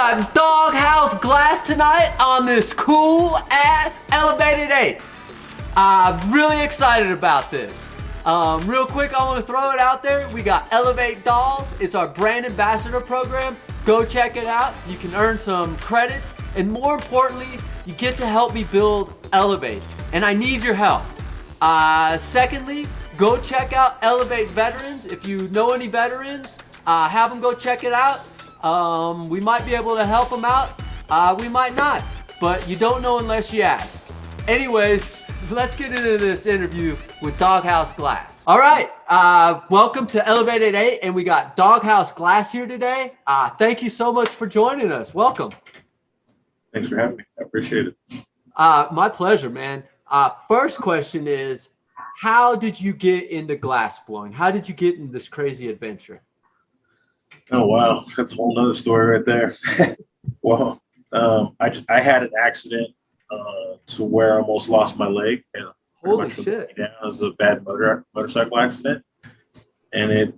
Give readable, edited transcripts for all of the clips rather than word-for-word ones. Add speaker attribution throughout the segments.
Speaker 1: got Dawg House Glass tonight on this cool ass Elev8. I'm really excited about this. Real quick, I want to throw it out there. We got Elev8 dolls. It's our brand ambassador program. Go check it out. You can earn some credits, and more importantly, you get to help me build Elev8, and I need your help. Secondly, go check out Elev8 Veterans. If you know any veterans, have them go check it out. We might be able to help them out. We might not, but you don't know unless you ask. Anyways, let's get into this interview with Dawg House Glass. All right, welcome to Elev8, and we got Dawg House Glass here today. Thank you so much for joining us. Welcome.
Speaker 2: Thanks for having me. I appreciate it.
Speaker 1: My pleasure, man. First question is, how did you get into glass blowing? How did you get into this crazy adventure?
Speaker 2: Oh, wow. That's a whole nother story right there. Well, I had an accident to where I almost lost my leg. And
Speaker 1: holy shit.
Speaker 2: It was a bad motorcycle accident. And it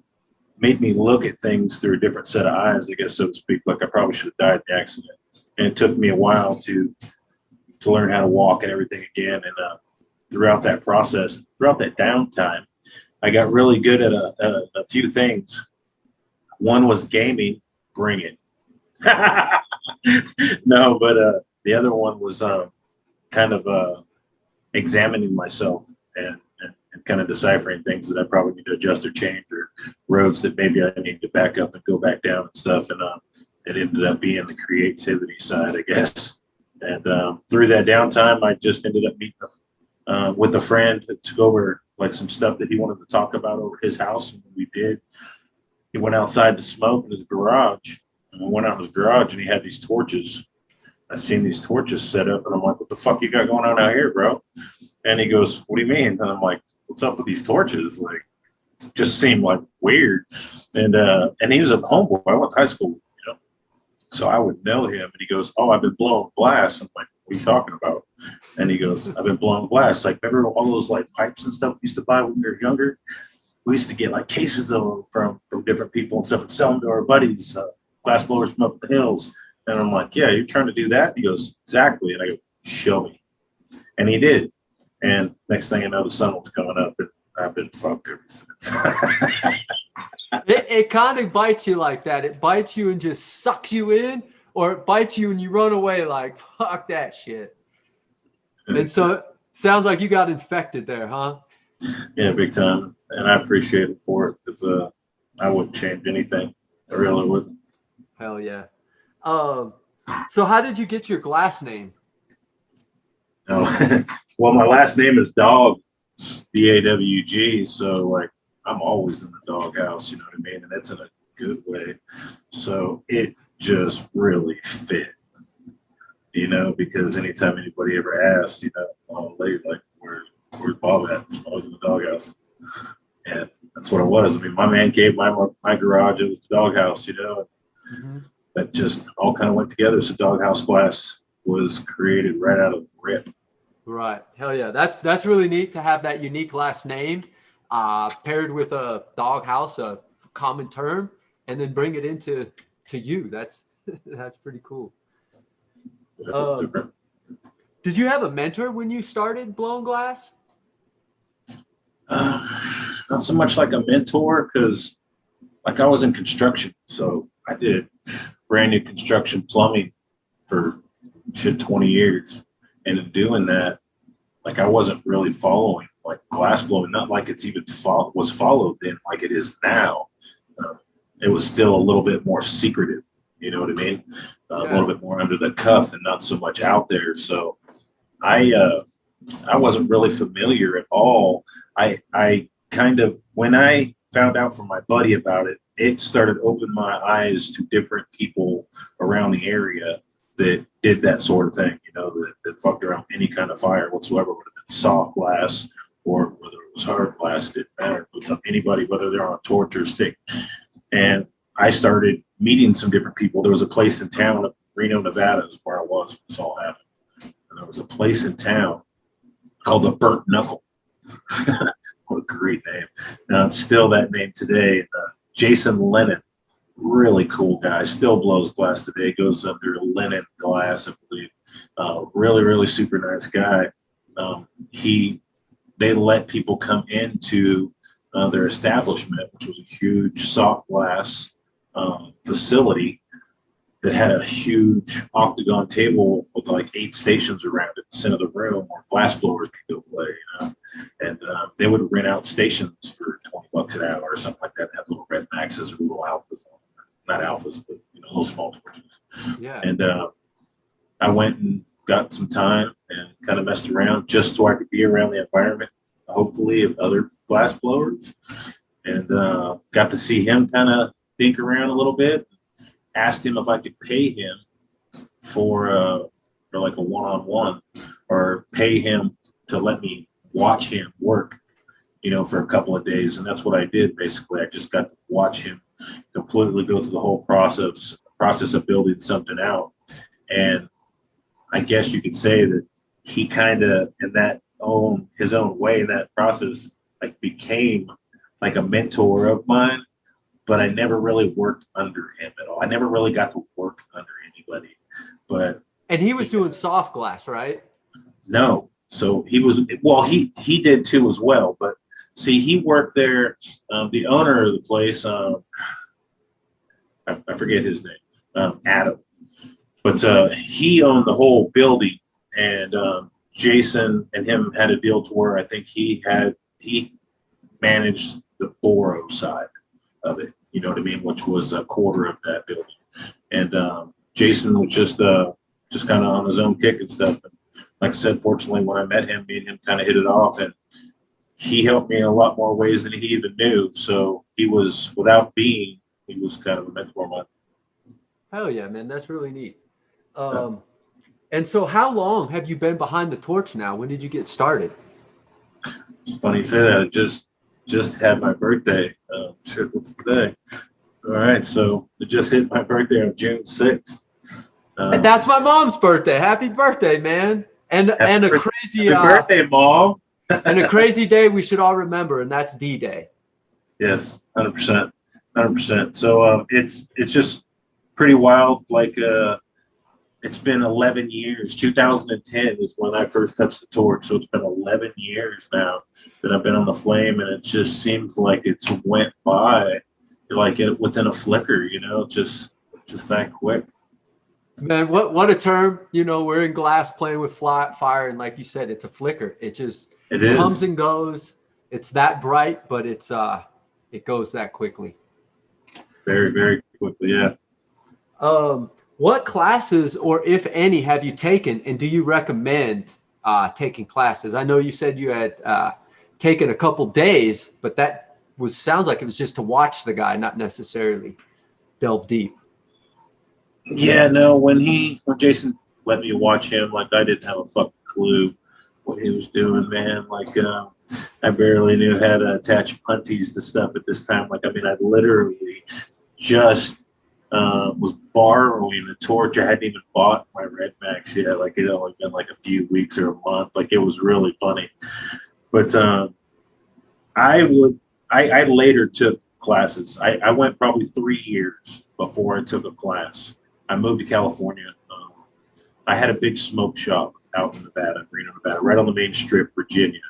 Speaker 2: made me look at things through a different set of eyes, I guess, so to speak. Like I probably should have died in the accident. And it took me a while to learn how to walk and everything again. And throughout that process, throughout that downtime, I got really good at a few things. One was gaming, bring it. No, but the other one was kind of examining myself and kind of deciphering things that I probably need to adjust or change, or roads that maybe I need to back up and go back down and stuff. And it ended up being the creativity side, I guess. And through that downtime, I just ended up meeting with a friend to go over like some stuff that he wanted to talk about over his house. And we did. He went outside to smoke in his garage. And I went out in his garage and he had these torches. I seen these torches set up and I'm like, what the fuck you got going on out here, bro? And he goes, what do you mean? And I'm like, what's up with these torches? Like, it just seemed like weird. And he was a homeboy. I went to high school, you know, so I would know him. And he goes, oh, I've been blowing glass. I'm like, what are you talking about? And he goes, I've been blowing glass. Like, remember all those like pipes and stuff we used to buy when we were younger? We used to get like cases of them from different people and stuff and sell them to our buddies, glass blowers from up the hills. And I'm like, yeah, you're trying to do that? He goes, exactly. And I go, show me. And he did. And next thing I know, the sun was coming up and I've been fucked ever since.
Speaker 1: It kind of bites you like that. It bites you and just sucks you in, or it bites you and you run away like, fuck that shit. And so it sounds like you got infected there, huh?
Speaker 2: Yeah, big time. And I appreciate it for it because I wouldn't change anything. I really wouldn't.
Speaker 1: Hell yeah. So how did you get your glass name?
Speaker 2: Oh, well, my last name is Dawg, D-A-W-G. So like I'm always in the dog house, you know what I mean? And that's in a good way. So it just really fit, you know, because anytime anybody ever asks, you know, oh, late, like where's Bob at? I'm always in the doghouse. And that's what it was. I mean, my man gave my garage, it was the doghouse, you know. Mm-hmm. That just all kind of went together. So Dawg House Glass was created right out of the rip.
Speaker 1: Right. Hell yeah. That's really neat to have that unique last name paired with a dog house, a common term, and then bring it into you. That's pretty cool. Did you have a mentor when you started blowing glass?
Speaker 2: Not so much like a mentor, because like I was in construction, so I did brand new construction plumbing for 20 years. And in doing that, like I wasn't really following like glass blowing, not like it's even was followed then like it is now. It was still a little bit more secretive, you know what I mean? A little bit more under the cuff and not so much out there. So I wasn't really familiar at all. I kind of, when I found out from my buddy about it, it started opening my eyes to different people around the area that did that sort of thing, you know, that fucked around any kind of fire whatsoever, whether it been soft glass or whether it was hard glass, it didn't matter. It was anybody, whether they're on a torch or a stick. And I started meeting some different people. There was a place in town, Reno, Nevada is where I was when this all happened. And there was a place in town called the Burnt Knuckle. What a great name. Now it's still that name today. Jason Lennon really cool guy. Still blows glass today. Goes under linen glass, I believe. Really, really super nice guy. He they let people come into their establishment, which was a huge soft glass facility that had a huge octagon table with like 8 stations around it in the center of the room where glass blowers could go play, And they would rent out stations for $20 an hour or something like that. Have little red maxes or little alphas, not alphas, but little small torches.
Speaker 1: Yeah.
Speaker 2: And I went and got some time and kind of messed around just so I could be around the environment, hopefully, of other glass blowers, and got to see him kind of think around a little bit. Asked him if I could pay him for like a one-on-one, or pay him to let me watch him work, for a couple of days. And that's what I did. Basically, I just got to watch him completely go through the whole process of building something out. And I guess you could say that he kind of, in his own way, in that process, like became like a mentor of mine. But I never really worked under him at all. I never really got to work under anybody.
Speaker 1: And he was doing soft glass, right?
Speaker 2: No. So he did too as well. But see, he worked there. The owner of the place, I forget his name, Adam. But he owned the whole building, and Jason and him had a deal to where I think he managed the Boro side of it, you know what I mean, which was a quarter of that building. And Jason was just kind of on his own kick and stuff. And like I said, fortunately, when I met him, me and him kind of hit it off, and he helped me in a lot more ways than he even knew. So he was kind of a mentor of mine.
Speaker 1: Hell yeah, man. That's really neat. And so how long have you been behind the torch now? When did you get started?
Speaker 2: It's funny you say that. I just had my birthday. What's today? All right, so it just hit my birthday on June 6th.
Speaker 1: And that's my mom's birthday. Happy birthday, man. And a crazy
Speaker 2: happy birthday, Mom.
Speaker 1: And a crazy day we should all remember, and that's D-Day.
Speaker 2: Yes, 100%. 100%. So it's just pretty wild. Like it's been 11 years. 2010 is when I first touched the torch. So it's been 11 years now that I've been on the flame, and it just seems like it's went by like within a flicker, just that quick.
Speaker 1: Man, what a term. We're in glass playing with fire, and like you said, it's a flicker. It comes and goes. It's that bright, but it goes that quickly.
Speaker 2: Very, very quickly, yeah.
Speaker 1: What classes, or if any, have you taken, and do you recommend taking classes? I know you said you had taken a couple days, but that sounds like it was just to watch the guy, not necessarily delve deep.
Speaker 2: Yeah, no, when Jason let me watch him, like I didn't have a fucking clue what he was doing, man. Like I barely knew how to attach punties to stuff at this time. Like, I mean, I literally just was borrowing the torch. I hadn't even bought my Red Max yet. Like, it had only been like a few weeks or a month. Like, it was really funny. But I later took classes. I went probably 3 years before I took a class. I moved to California. I had a big smoke shop out in Nevada, Reno, Nevada, right on the main strip. Virginia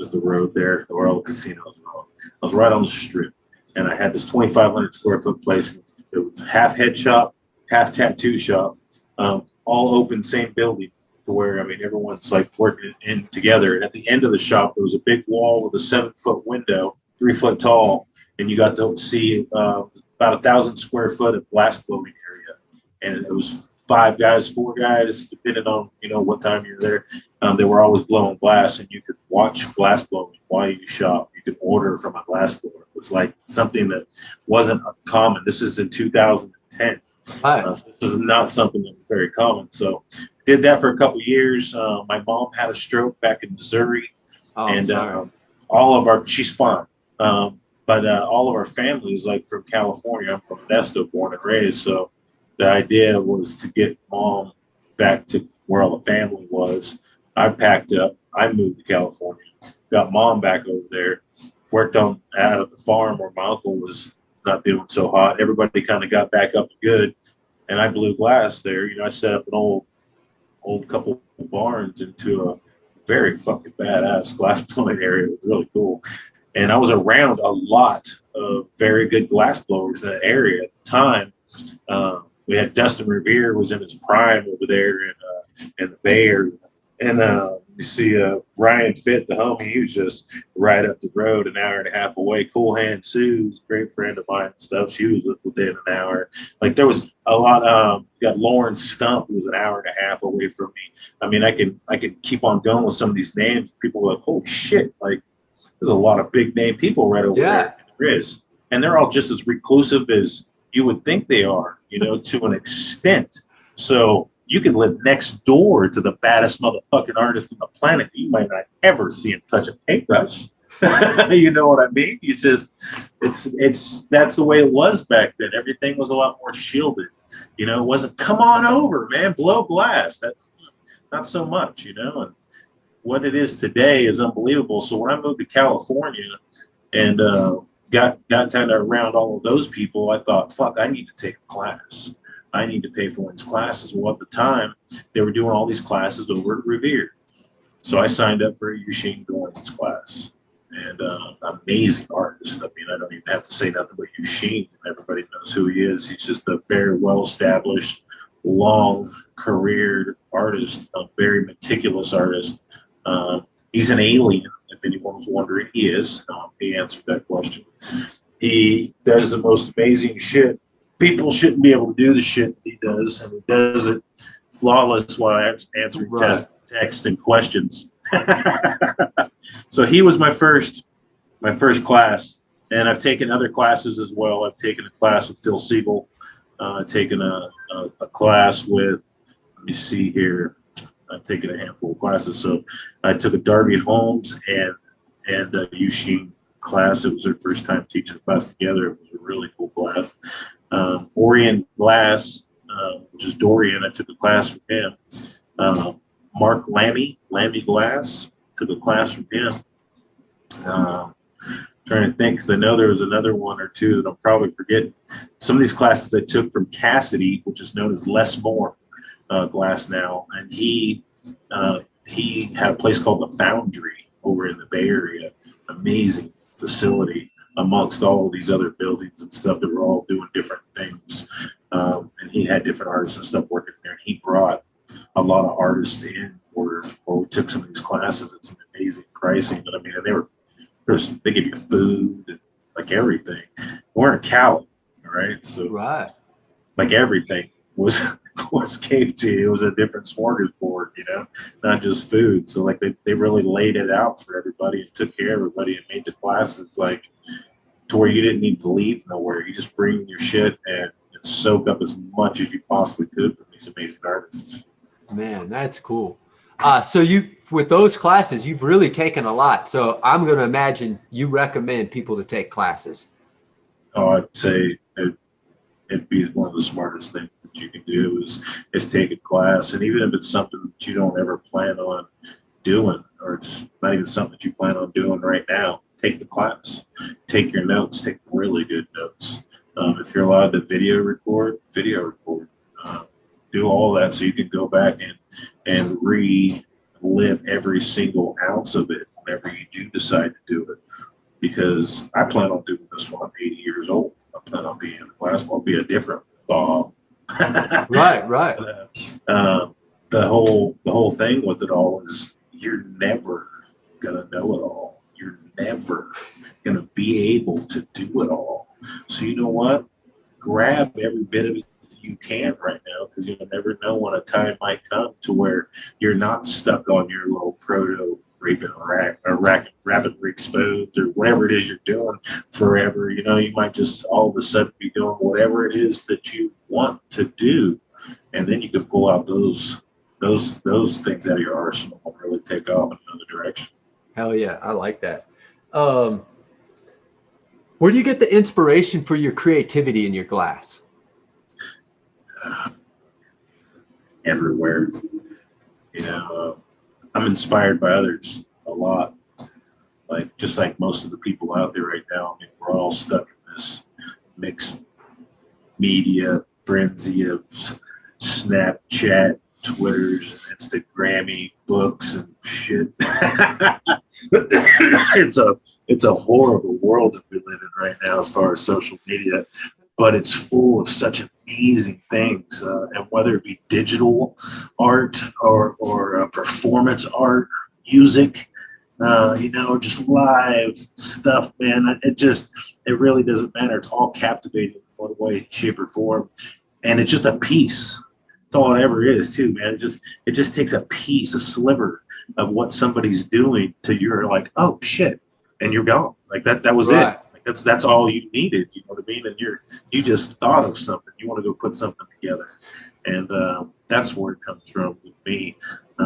Speaker 2: was the road there, where all the casinos were on. I was right on the strip, and I had this 2,500 square foot place. It was half head shop, half tattoo shop, all open, same building, to where, I mean, everyone's like working in together. And at the end of the shop, there was a big wall with a 7-foot window, 3 foot tall, and you got to see about 1,000 square foot of glass blowing area. And it was 4 guys, depending on, what time you're there. They were always blowing glass, and you could watch glass blowing while you shop. You could order from a glass blower. It was like something that wasn't common. This is in 2010. So this is not something that was very common. So did that for a couple of years. My mom had a stroke back in Missouri. And she's fine. But all of our family is like from California. I'm from Modesto, born and raised. So the idea was to get Mom back to where all the family was. I packed up. I moved to California. Got Mom back over there. Worked out at the farm where my uncle was not doing so hot. Everybody kind of got back up good, and I blew glass there. You know, I set up an old couple barns into a very fucking badass glass blowing area. It was really cool. And I was around a lot of very good glass blowers in that area at the time. We had Dustin Revere was in his prime over there in the Bay Area. And you see Ryan Fitt, the homie, he was just right up the road, an hour and a half away. Cool Hand Sue's a great friend of mine and stuff. She was within an hour. Like there was a lot. You got Lauren Stump, who was an hour and a half away from me. I mean, I can keep on going with some of these names. People are like, holy shit, like there's a lot of big name people right over there. There is. And they're all just as reclusive as you would think they are, you know, to an extent. So you can live next door to the baddest motherfucking artist on the planet. You might not ever see him touch a paintbrush. You know what I mean? You just, that's the way it was back then. Everything was a lot more shielded. You know, it wasn't, come on over, man, blow glass. That's not so much, you know, and what it is today is unbelievable. So when I moved to California and got kind of around all of those people, I thought, fuck, I need to take a class. I need to pay for one's classes. Well, at the time, they were doing all these classes over at Revere. So I signed up for a Eugene Goins class. And amazing artist. I mean, I don't even have to say nothing but Eugene. Everybody knows who he is. He's just a very well-established, long-careered artist, a very meticulous artist. He's an alien, if anyone was wondering. He is. He answered that question. He does the most amazing shit. People shouldn't be able to do the shit that he does, and he does it flawless while answering text and questions. So he was my first class, and I've taken other classes as well. I've taken a class with Phil Siegel, taken a class with, let me see here, I've taken a handful of classes. So I took a Darby Holmes and a Eugene class. It was their first time teaching a class together. It was a really cool class. Orion Glass, which is Dorian, I took a class from him. Mark Lammy Glass, took a class from him. Trying to think, because I know there was another one or two that I'm probably forgetting. Some of these classes I took from Cassidy, which is known as Les Moore Glass now, and he had a place called the Foundry over in the Bay Area. Amazing facility amongst all of these other buildings and stuff that were all doing different things. And he had different artists and stuff working there. And he brought a lot of artists in, or we took some of these classes at some amazing pricing. But I mean, they give you food and like everything. We're in Cali, right? So like everything was gave to you. It was a different smorgasbord, you know, not just food. So like they really laid it out for everybody and took care of everybody and made the classes like to where you didn't need to leave nowhere. You just bring your shit and soak up as much as you possibly could from these amazing artists.
Speaker 1: Man, that's cool. So you, with those classes, you've really taken a lot. So I'm going to imagine you recommend people to take classes.
Speaker 2: Oh, I'd say it'd be one of the smartest things that you can do is take a class. And even if it's something that you don't ever plan on doing, or it's not even something that you plan on doing right now, take the class. Take your notes. Take really good notes. If you're allowed to video record. Do all that so you can go back and relive every single ounce of it whenever you do decide to do it. Because I plan on doing this when I'm 80 years old. I plan on being in a class. I'll be a different Bob.
Speaker 1: Right.
Speaker 2: The whole thing with it all is you're never gonna know it all. You're never gonna be able to do it all. So you know what? Grab every bit of it you can right now, because you'll never know when a time might come to where you're not stuck on your little proto rapid rig spoons or whatever it is you're doing forever. You know, you might just all of a sudden be doing whatever it is that you want to do, and then you can pull out those things out of your arsenal and really take off in another direction.
Speaker 1: Hell yeah, I like that. Where do you get the inspiration for your creativity in your glass?
Speaker 2: Everywhere. You know, I'm inspired by others a lot. Like just like most of the people out there right now. I mean, we're all stuck in mixed media frenzy of Snapchat, Twitters, and Instagrammy books and shit. It's a horrible world that we live in right now as far as social media, but it's full of such amazing things. And whether it be digital art or performance art, music, just live stuff, man. It really doesn't matter. It's all captivating in one way, shape, or form, and it's just a piece. That's all it ever is, too, man. It just takes a piece, a sliver of what somebody's doing to you're like, oh shit, and you're gone. Like that was
Speaker 1: Right.
Speaker 2: it. Like that's all you needed. You know what I mean? And you just thought of something. You want to go put something together, and that's where it comes from with me.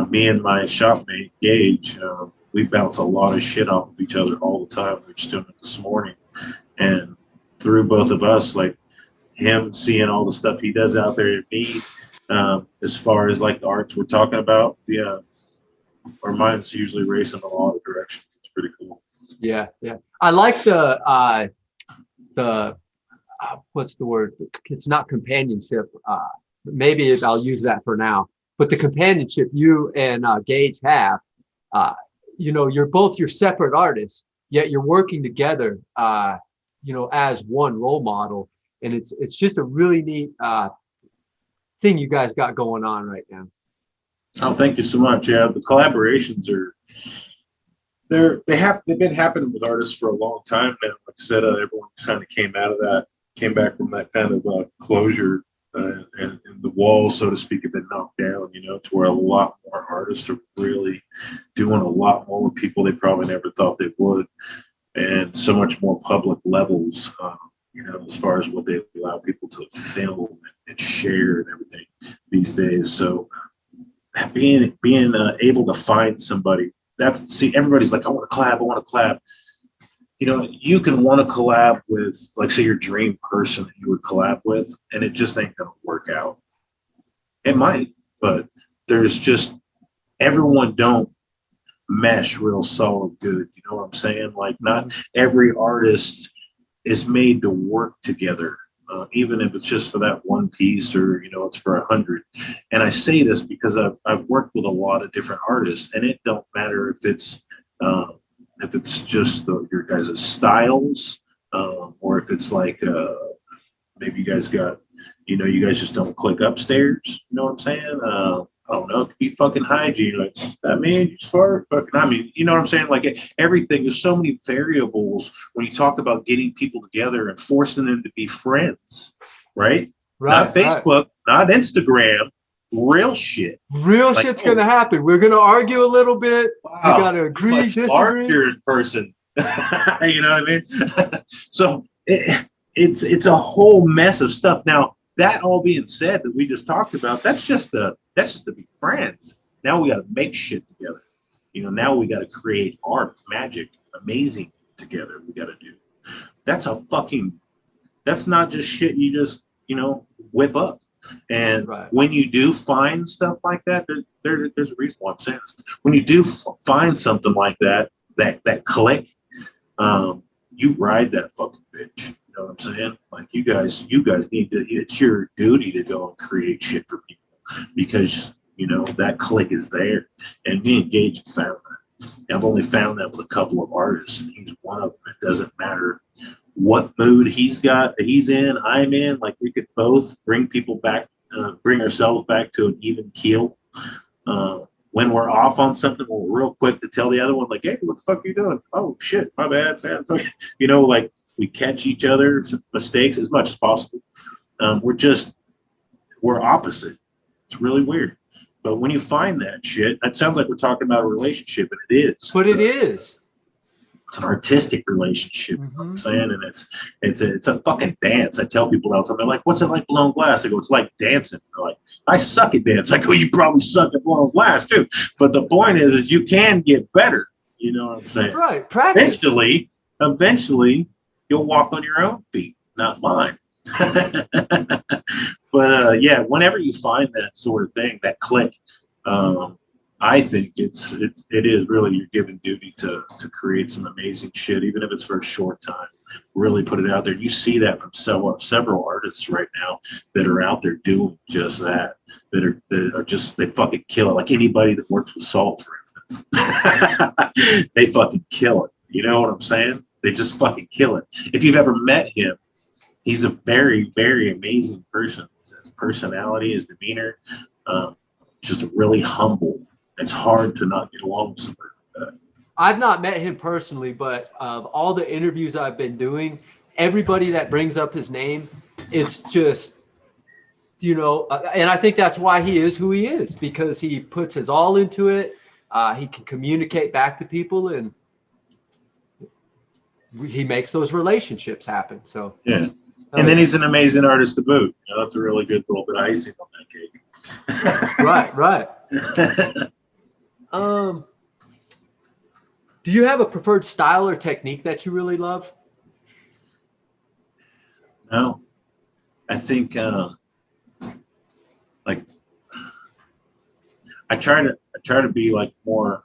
Speaker 2: Me and my shopmate Gage. We bounce a lot of shit off of each other all the time. We were just doing it this morning, and through both of us, like him seeing all the stuff he does out there, and me, as far as like the arts we're talking about, yeah, our minds usually race in a lot of directions. It's pretty cool.
Speaker 1: Yeah, yeah. I like the what's the word? It's not companionship. Maybe I'll use that for now. But the companionship you and Gage have, you're both your separate artists, yet you're working together, as one role model, and it's just a really neat thing you guys got going on right now.
Speaker 2: Oh, thank you so much. Yeah, the collaborations they've been happening with artists for a long time now. Like I said, everyone kind of came back from that kind of closure, and the walls, so to speak, have been knocked down. To where a lot more artists are really doing a lot more with people they probably never thought they would, and so much more public levels. As far as what they allow people to film and share and everything these days. So being able to find somebody everybody's like, I want to collab. You can want to collab with, like, say, your dream person that you would collab with, and it just ain't gonna work out. It might, but there's just everyone don't mesh real solid good. You know what I'm saying? Like, not every artist is made to work together, even if it's just for that one piece or it's for 100. And I say this because I've worked with a lot of different artists, and it don't matter if it's just your guys' styles, or if it's like maybe you guys got you guys just don't click upstairs. You know what I'm saying? I don't know. It could be fucking hygiene. Like, that man, as far fucking, you know what I'm saying? Like, everything, there's so many variables when you talk about getting people together and forcing them to be friends, right? Not Facebook, not Instagram, real shit.
Speaker 1: Real shit's gonna happen. We're gonna argue a little bit.
Speaker 2: Wow,
Speaker 1: we gotta agree, disagree.
Speaker 2: In person. You know what I mean? So it's a whole mess of stuff. Now, that all being said, that we just talked about, that's just to be friends. Now we got to make shit together. Now we got to create art, magic, amazing together. We got to do. That's not just shit you just whip up. And when you do find stuff like that, there's a reason why I'm saying this. When you do find something like that click, you ride that fucking bitch. You know what I'm saying? Like, you guys need to, it's your duty to go and create shit for people, because that click is there. And me and Gage have found that. I've only found that with a couple of artists, and he's one of them. It doesn't matter what mood he's in, I'm in. Like, we could both bring people back, bring ourselves back to an even keel. When we're off on something, we're real quick to tell the other one, like, hey, what the fuck are you doing? Oh shit, my bad, man. Like, we catch each other's mistakes as much as possible. We're opposite. It's really weird. But when you find that shit, that sounds like we're talking about a relationship, and it is.
Speaker 1: But it is.
Speaker 2: It's an artistic relationship, you know what I'm saying? And it's a fucking dance. I tell people all the time, they're like, what's it like blowing glass? I go, it's like dancing. They're like, I suck at dance. I go, you probably suck at blowing glass too. But the point is you can get better. You know what I'm saying?
Speaker 1: Right. Practice.
Speaker 2: Eventually, you'll walk on your own feet, not mine. But yeah, whenever you find that sort of thing, that click, I think it is really your given duty to create some amazing shit, even if it's for a short time. Really put it out there. You see that from several artists right now that are out there doing just that. That are just, they fucking kill it. Like anybody that works with salt, for instance, they fucking kill it. You know what I'm saying? They just fucking kill it. If you've ever met him, he's a very, very amazing person. His personality, his demeanor, just really humble. It's hard to not get along with somebody like that.
Speaker 1: I've not met him personally, but of all the interviews I've been doing, everybody that brings up his name, it's just, and I think that's why he is who he is, because he puts his all into it. He can communicate back to people, and he makes those relationships happen. So
Speaker 2: yeah. And then he's an amazing artist to boot. That's a really good little bit of icing on that cake.
Speaker 1: Right. Do you have a preferred style or technique that you really love?
Speaker 2: No, I think like I try to be like more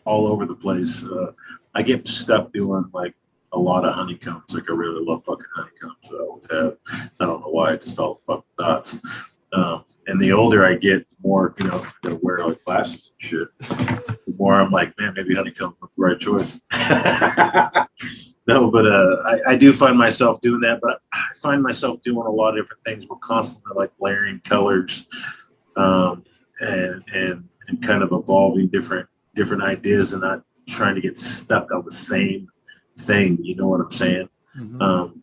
Speaker 2: all over the place. I get stuck doing like a lot of honeycombs. Like I really love fucking honeycombs. I always have. I don't know why. Just all the fucking dots. And the older I get, the more, gotta wear like glasses and shit. The more I'm like, man, maybe honeycomb was the right choice. No, but I do find myself doing that. But I find myself doing a lot of different things. We're constantly like layering colors, and kind of evolving different ideas, and not trying to get stuck on the same thing. You know what I'm saying? Mm-hmm.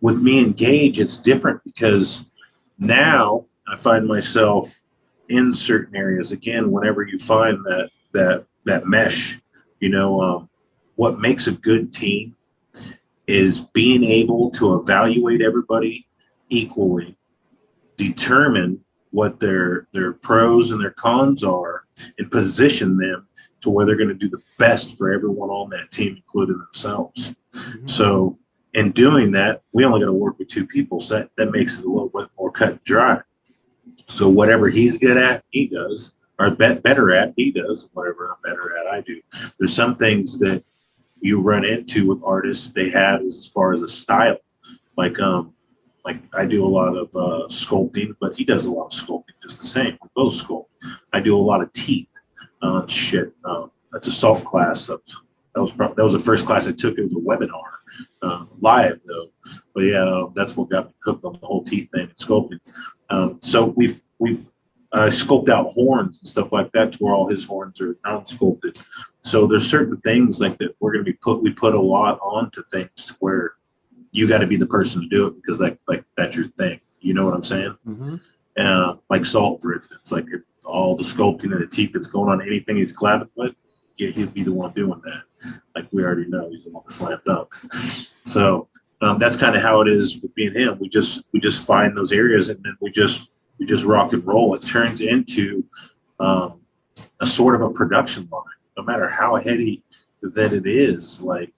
Speaker 2: With me and Gage, it's different because now I find myself in certain areas. Again, whenever you find that mesh, what makes a good team is being able to evaluate everybody equally, determine what their pros and their cons are, and position them to where they're going to do the best for everyone on that team, including themselves. Mm-hmm. So in doing that, we only got to work with two people. So that makes it a little bit more cut and dry. So whatever he's good at, he does, or better at, he does. Whatever I'm better at, I do. There's some things that you run into with artists they have as far as a style. Like I do a lot of sculpting, but he does a lot of sculpting just the same. We both sculpt. I do a lot of teeth. That's a salt class. That was the first class I took. It was a webinar, live though. But yeah, that's what got me hooked on the whole teeth thing and sculpting. So we've scoped out horns and stuff like that to where all his horns are non-sculpted. So there's certain things like that we put a lot onto things to where you got to be the person to do it because that's your thing. You know what I'm saying? Mm-hmm. Like Salt, for instance, like all the sculpting and the teeth that's going on anything he's collabing with, he'd be the one doing that. Like we already know, he's the one that slam dunks. So that's kind of how it is with me and him. We just find those areas and then we just rock and roll. It turns into a sort of a production line, no matter how heady that it is. Like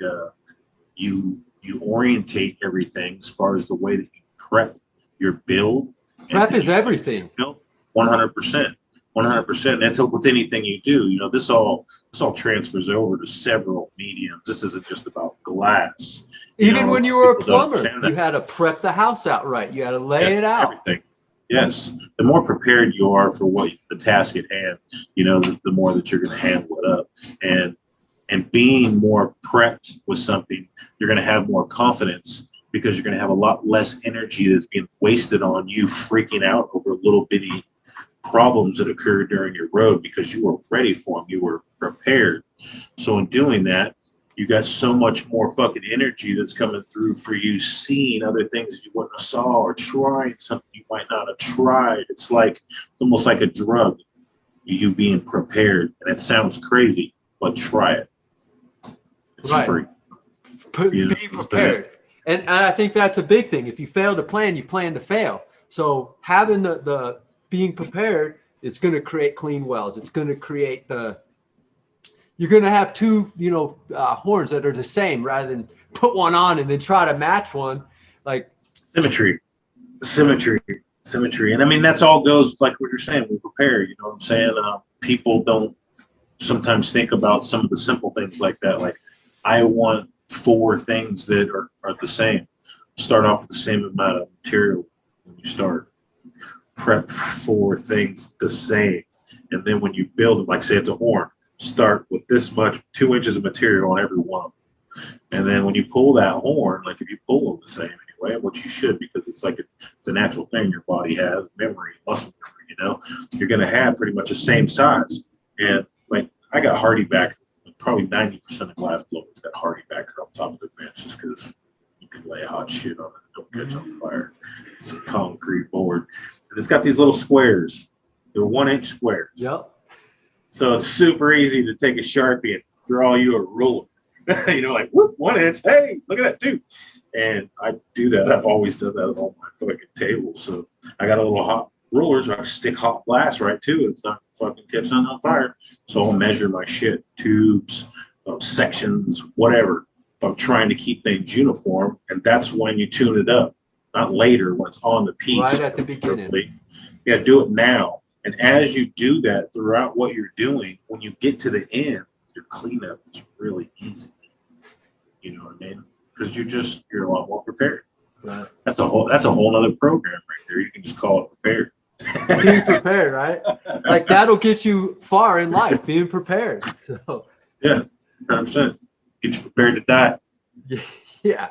Speaker 2: you orientate everything as far as the way that you prep your build.
Speaker 1: Prep is everything.
Speaker 2: 100%. 100%. That's with anything you do. This all transfers over to several mediums. This isn't just about glass.
Speaker 1: Even when you were a plumber, you had to prep the house out right. You had to lay it out.
Speaker 2: Everything. Yes. The more prepared you are for the task at hand, the more that you're going to handle it up. And being more prepped with something, you're going to have more confidence because you're going to have a lot less energy that's being wasted on you freaking out over little bitty problems that occurred during your road because you were ready for them. You were prepared. So in doing that, you got so much more fucking energy that's coming through for you, seeing other things you wouldn't have saw or trying something you might not have tried. It's almost like a drug, you being prepared. And it sounds crazy, but try it. It's free.
Speaker 1: Be prepared. And I think that's a big thing. If you fail to plan, you plan to fail. So having the being prepared is going to create clean welds. It's going to create you're going to have two, horns that are the same rather than put one on and then try to match one. Like
Speaker 2: symmetry. And I mean, that's all goes like what you're saying. We prepare, you know what I'm saying? People don't sometimes think about some of the simple things like that. Like I want 4 things that are the same. Start off with the same amount of material when you start. Prep 4 things the same. And then when you build it, like say it's a horn, start with this much, 2 inches of material on every one. And then when you pull that horn, like if you pull them the same anyway, which you should because it's like it's a natural thing your body has, memory, muscle memory, you know, you're going to have pretty much the same size. And like I got hardy backer, probably 90% of glass blowers got hardy backer on top of their bench just because you can lay hot shit on it, don't catch on fire. It's a concrete board. And it's got these little squares. They're 1-inch squares.
Speaker 1: Yep.
Speaker 2: So it's super easy to take a Sharpie and draw you a ruler. You know, like whoop, 1 inch. Hey, look at that too. And I do that. I've always done that on my fucking table. So I got a little hot rulers. I stick hot glass right to it. It's not fucking catching on fire. So I'll measure my shit, tubes, sections, whatever. If I'm trying to keep things uniform, and that's when you tune it up, not later when it's on the piece.
Speaker 1: Right at the beginning.
Speaker 2: Yeah, do it now. And as you do that throughout what you're doing, when you get to the end, your cleanup is really easy. You know what I mean? Because you're a lot more prepared.
Speaker 1: Right.
Speaker 2: That's a whole other program right there. You can just call it prepared.
Speaker 1: Being prepared, right? Like that'll get you far in life, being prepared. So
Speaker 2: yeah, 100%. Get you prepared to die.
Speaker 1: Yeah.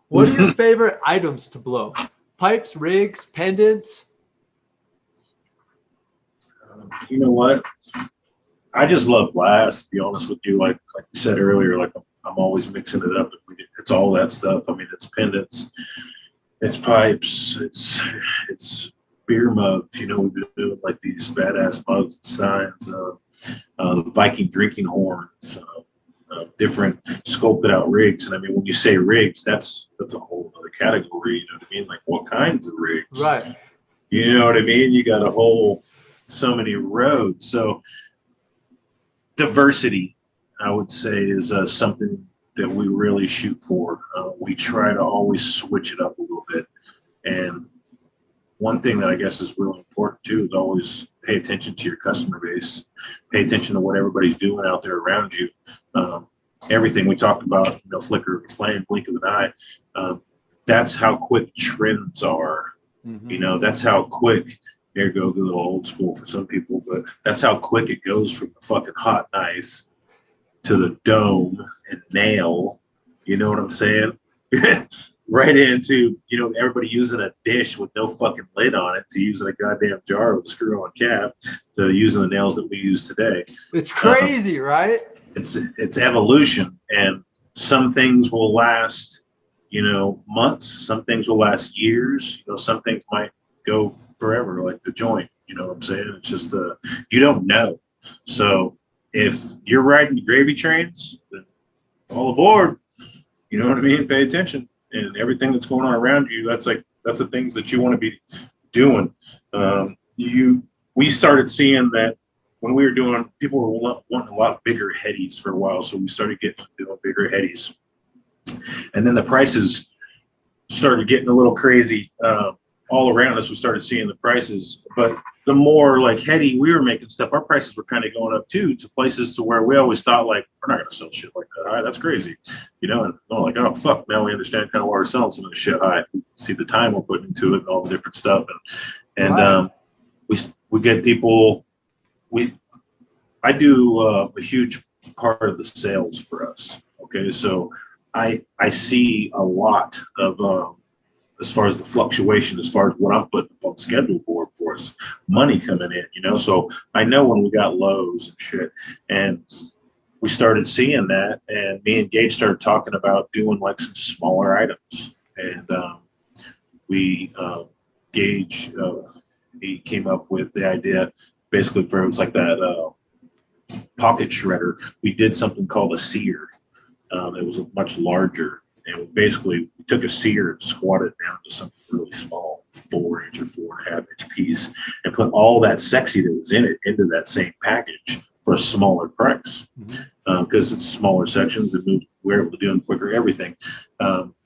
Speaker 1: What are your favorite items to blow? Pipes, rigs, pendants?
Speaker 2: You know what? I just love glass, to be honest with you. Like you said earlier, like I'm always mixing it up. It's all that stuff. I mean, it's pendants, it's pipes, it's beer mugs. You know, we've been doing like these badass mugs and steins, the Viking drinking horns, different sculpted out rigs. And I mean, when you say rigs, that's a whole other category. You know what I mean? Like what kinds of rigs?
Speaker 1: Right.
Speaker 2: You know what I mean? You got so many roads. So diversity, I would say, is something that we really shoot for. We try to always switch it up a little bit. And one thing that I guess is really important too is always pay attention to your customer base, pay attention to what everybody's doing out there around you. Everything we talked about, you know, flicker of a flame, blink of an eye. That's how quick trends are. Mm-hmm. You know, that's how quick. There go a little old school for some people, but that's how quick it goes from the fucking hot knife to the dome and nail. You know what I'm saying? Right into, you know, everybody using a dish with no fucking lid on it to using a goddamn jar with a screw on cap to using the nails that we use today.
Speaker 1: It's crazy, right?
Speaker 2: It's evolution, and some things will last, you know, months. Some things will last years. You know, some things might go forever, like the joint. You know what I'm saying? It's just you don't know. So if you're riding the gravy trains, then all aboard. You know what I mean? Pay attention, and everything that's going on around you. That's the things that you want to be doing. We started seeing that when we were doing. People were wanting a lot bigger headies for a while, so we started doing bigger headies, and then the prices started getting a little crazy. All around us, we started seeing the prices, but the more like heady we were making stuff, our prices were kind of going up too, to places to where we always thought like, we're not going to sell shit like that high. That's crazy. You know, and I'm like, oh, fuck. Now we understand kind of why we're selling some of the shit high. We see the time we're putting into it and all the different stuff. And right. We get people, I do a huge part of the sales for us. Okay. So I see a lot of, as far as the fluctuation, as far as what I'm putting on the schedule board for us, money coming in, you know. So I know when we got lows and shit, and we started seeing that, and me and Gage started talking about doing like some smaller items, and Gage, he came up with the idea basically for, it was like that pocket shredder. We did something called a sear. It was much larger. And we took a sear and squatted it down to something really small, 4-inch or 4.5-inch piece, and put all that sexy that was in it into that same package for a smaller price. Because it's smaller sections and we're able to do them quicker, everything.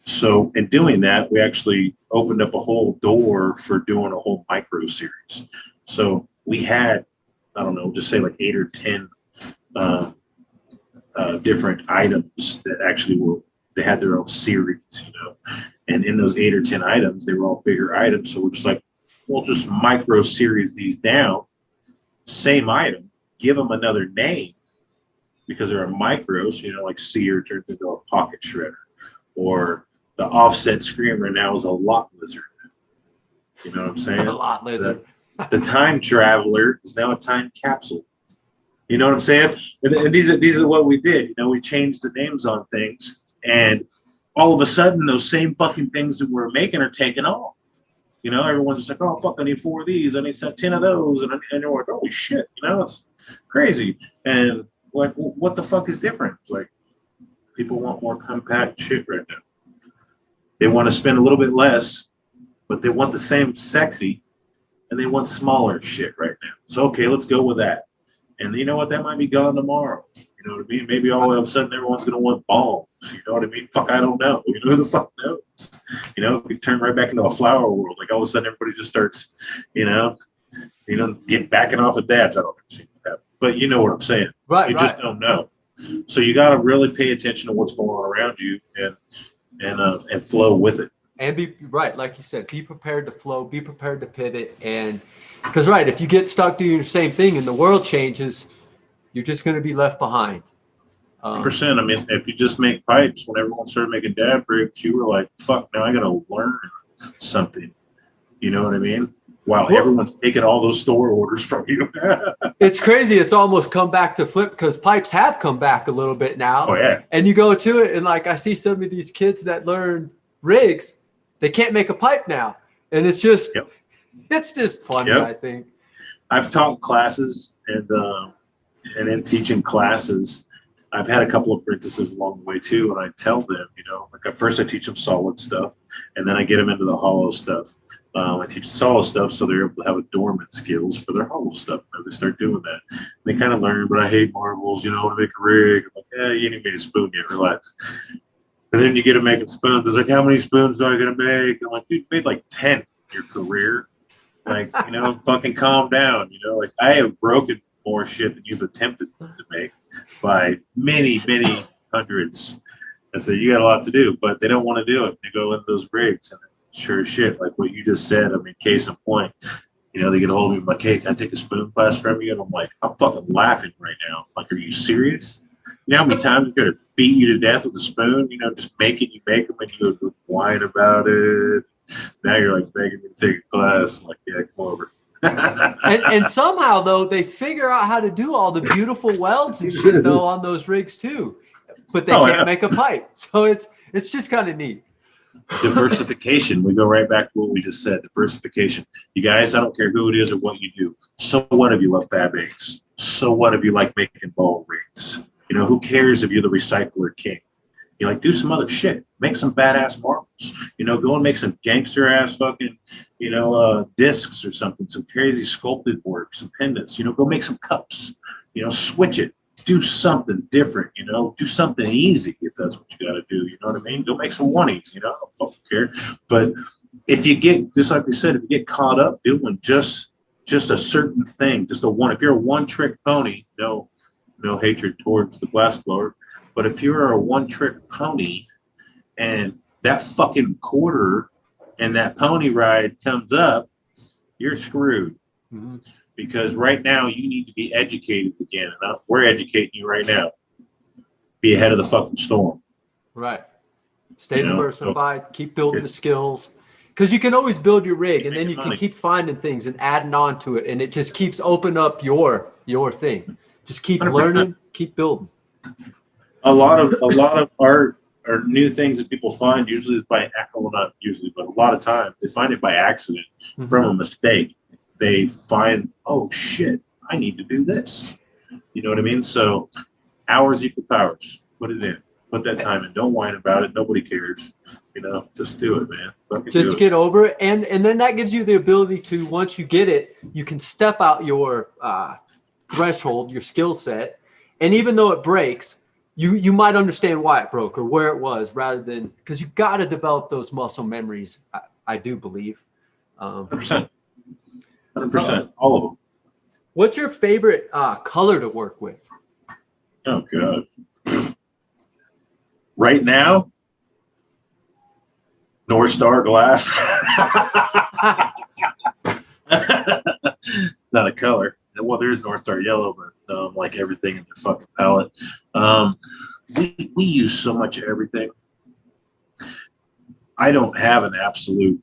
Speaker 2: So in doing that, we actually opened up a whole door for doing a whole micro series. So we had, I don't know, just say like 8 or 10 different items that actually they had their own series, and in those 8 or 10 items, they were all bigger items. So we're just like, we'll just micro series these down, same item, give them another name because they're micros, like seer turns into a pocket shredder, or the offset screamer now is a lot lizard. You know what I'm saying?
Speaker 1: A lot lizard.
Speaker 2: The time traveler is now a time capsule. You know what I'm saying? And these are what we did. We changed the names on things, and all of a sudden, those same fucking things that we're making are taking off. Everyone's just like, oh, fuck, I need 4 of these. I need 10 of those. And they're like, holy shit, it's crazy. And like, what the fuck is different? It's like, people want more compact shit right now. They want to spend a little bit less, but they want the same sexy, and they want smaller shit right now. So, okay, let's go with that. And you know what? That might be gone tomorrow. You know what I mean? Maybe all of a sudden everyone's going to want bombs. You know what I mean? Fuck, I don't know. Who the fuck knows? We turn right back into a flower world. Like all of a sudden everybody just starts, get backing off of dabs. I don't ever see that. But you know what I'm saying.
Speaker 1: Right,
Speaker 2: you just don't know. So you got to really pay attention to what's going on around you and flow with it.
Speaker 1: And be right, like you said, be prepared to flow, be prepared to pivot. And because, right, if you get stuck doing the same thing and the world changes, you're just going to be left behind.
Speaker 2: 100%. I mean, if you just make pipes, when everyone started making dab bricks, you were like, fuck, now I got to learn something. You know what I mean? While everyone's taking all those store orders from you.
Speaker 1: It's crazy. It's almost come back to flip because pipes have come back a little bit now.
Speaker 2: Oh, yeah.
Speaker 1: And you go to it and like I see some of these kids that learn rigs, they can't make a pipe now. And it's just, It's just funny, I think.
Speaker 2: I've taught classes and in teaching classes, I've had a couple of apprentices along the way too. And I tell them, like at first I teach them solid stuff and then I get them into the hollow stuff. I teach the solid stuff so they're able to have a dormant skills for their hollow stuff. They start doing that. They kind of learn, but I hate marbles, I want to make a rig. I'm like, you didn't make a spoon yet, relax. And then you get them making spoons. It's like, how many spoons are I going to make? I'm like, dude, you made like 10 in your career. Like, fucking calm down. Like I have broken more shit than you've attempted to make by many, many hundreds. I said, you got a lot to do, but they don't want to do it. They go into those rigs and sure as shit, like what you just said. I mean, case in point, they get a hold of me like, hey, can I take a spoon class from you? And I'm like, I'm fucking laughing right now. Like, are you serious? You know how many times I'm going to beat you to death with a spoon? Just make them and you go whine about it. Now you're like begging me to take a class. I'm like, yeah, come over.
Speaker 1: and somehow though they figure out how to do all the beautiful welds and shit though on those rigs too, but they can't make a pipe. So it's just kind of neat.
Speaker 2: Diversification. We go right back to what we just said. Diversification. You guys, I don't care who it is or what you do. So what if you love Fab 8s? So what if you like making ball rings? Who cares if you're the recycler king? Do some other shit. Make some badass marbles. Go and make some gangster ass fucking, discs or something, some crazy sculpted work, some pendants. Go make some cups. Switch it. Do something different. Do something easy if that's what you got to do. You know what I mean? Go make some one-eights. I don't care. But if you get, just like we said, if you get caught up doing just a certain thing, just a one. If you're a one-trick pony, no hatred towards the glassblower. But if you're a one-trick pony and that fucking quarter and that pony ride comes up, you're screwed. Mm-hmm. Because right now you need to be educated again. And we're educating you right now. Be ahead of the fucking storm.
Speaker 1: Right. Stay diversified. Keep building the skills. Because you can always build your rig and then you can keep finding things and adding on to it. And it just keeps opening up your thing. Just keep 100%. Learning, keep building.
Speaker 2: A lot of art or new things that people find usually is not usually, but a lot of times they find it by accident from a mistake. They find, oh shit, I need to do this. You know what I mean? So hours equal powers. Put it in. Put that time in. Don't whine about it. Nobody cares. Just do it, man.
Speaker 1: Just get over it. And then that gives you the ability to, once you get it, you can step out your threshold, your skill set. And even though it breaks, you might understand why it broke or where it was rather than, because you got to develop those muscle memories. I do believe.
Speaker 2: 100%. 100%. All of them.
Speaker 1: What's your favorite color to work with?
Speaker 2: Oh God. Right now, North Star Glass. Not a color. Well, there's North Star Yellow, but like everything in their fucking palette. We use so much of everything. I don't have an absolute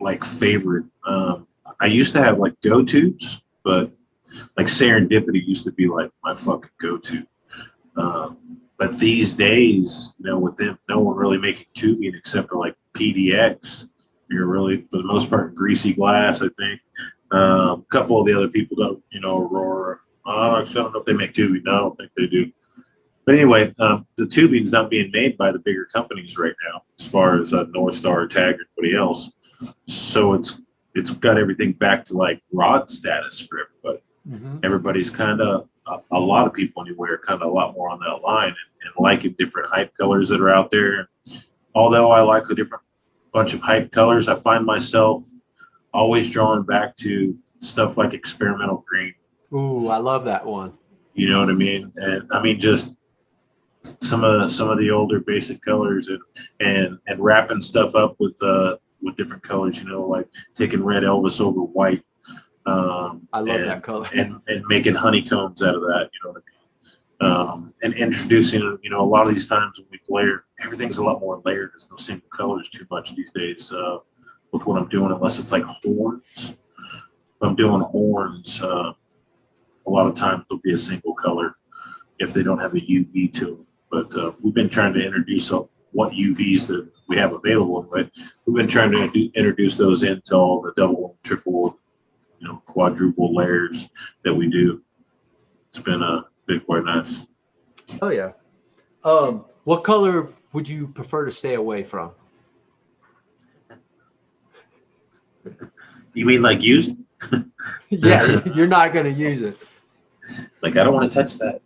Speaker 2: like favorite. I used to have like go-tos, but like Serendipity used to be like my fucking go-to. But these days, with them, no one really making tubing except for like PDX. You're really, for the most part, greasy glass, I think. A couple of the other people don't, Aurora. I don't know if they make tubing. No, I don't think they do. But anyway, the tubing's not being made by the bigger companies right now, as far as North Star, Tag, or anybody else. So it's got everything back to like rod status for everybody. Mm-hmm. Everybody's kind of a lot of people anyway are kind of a lot more on that line and liking different hype colors that are out there. Although I like a different bunch of hype colors, I find myself always drawn back to stuff like experimental green.
Speaker 1: Ooh, I love that one.
Speaker 2: You know what I mean? And I mean just some of the older basic colors and wrapping stuff up with different colors. Like taking red Elvis over white.
Speaker 1: I love that color.
Speaker 2: and making honeycombs out of that. You know what I mean? And introducing, a lot of these times when we layer, everything's a lot more layered. There's no single colors too much these days with what I'm doing, unless it's like horns. If I'm doing horns, a lot of times it'll be a single color if they don't have a UV to them. But we've been trying to introduce what UVs that we have available, but we've been trying to introduce those into all the double, triple, quadruple layers that we do. It's been quite nice.
Speaker 1: Oh yeah. What color would you prefer to stay away from?
Speaker 2: You mean like used?
Speaker 1: Yeah, you're not going to use it.
Speaker 2: Like, I don't want to touch that.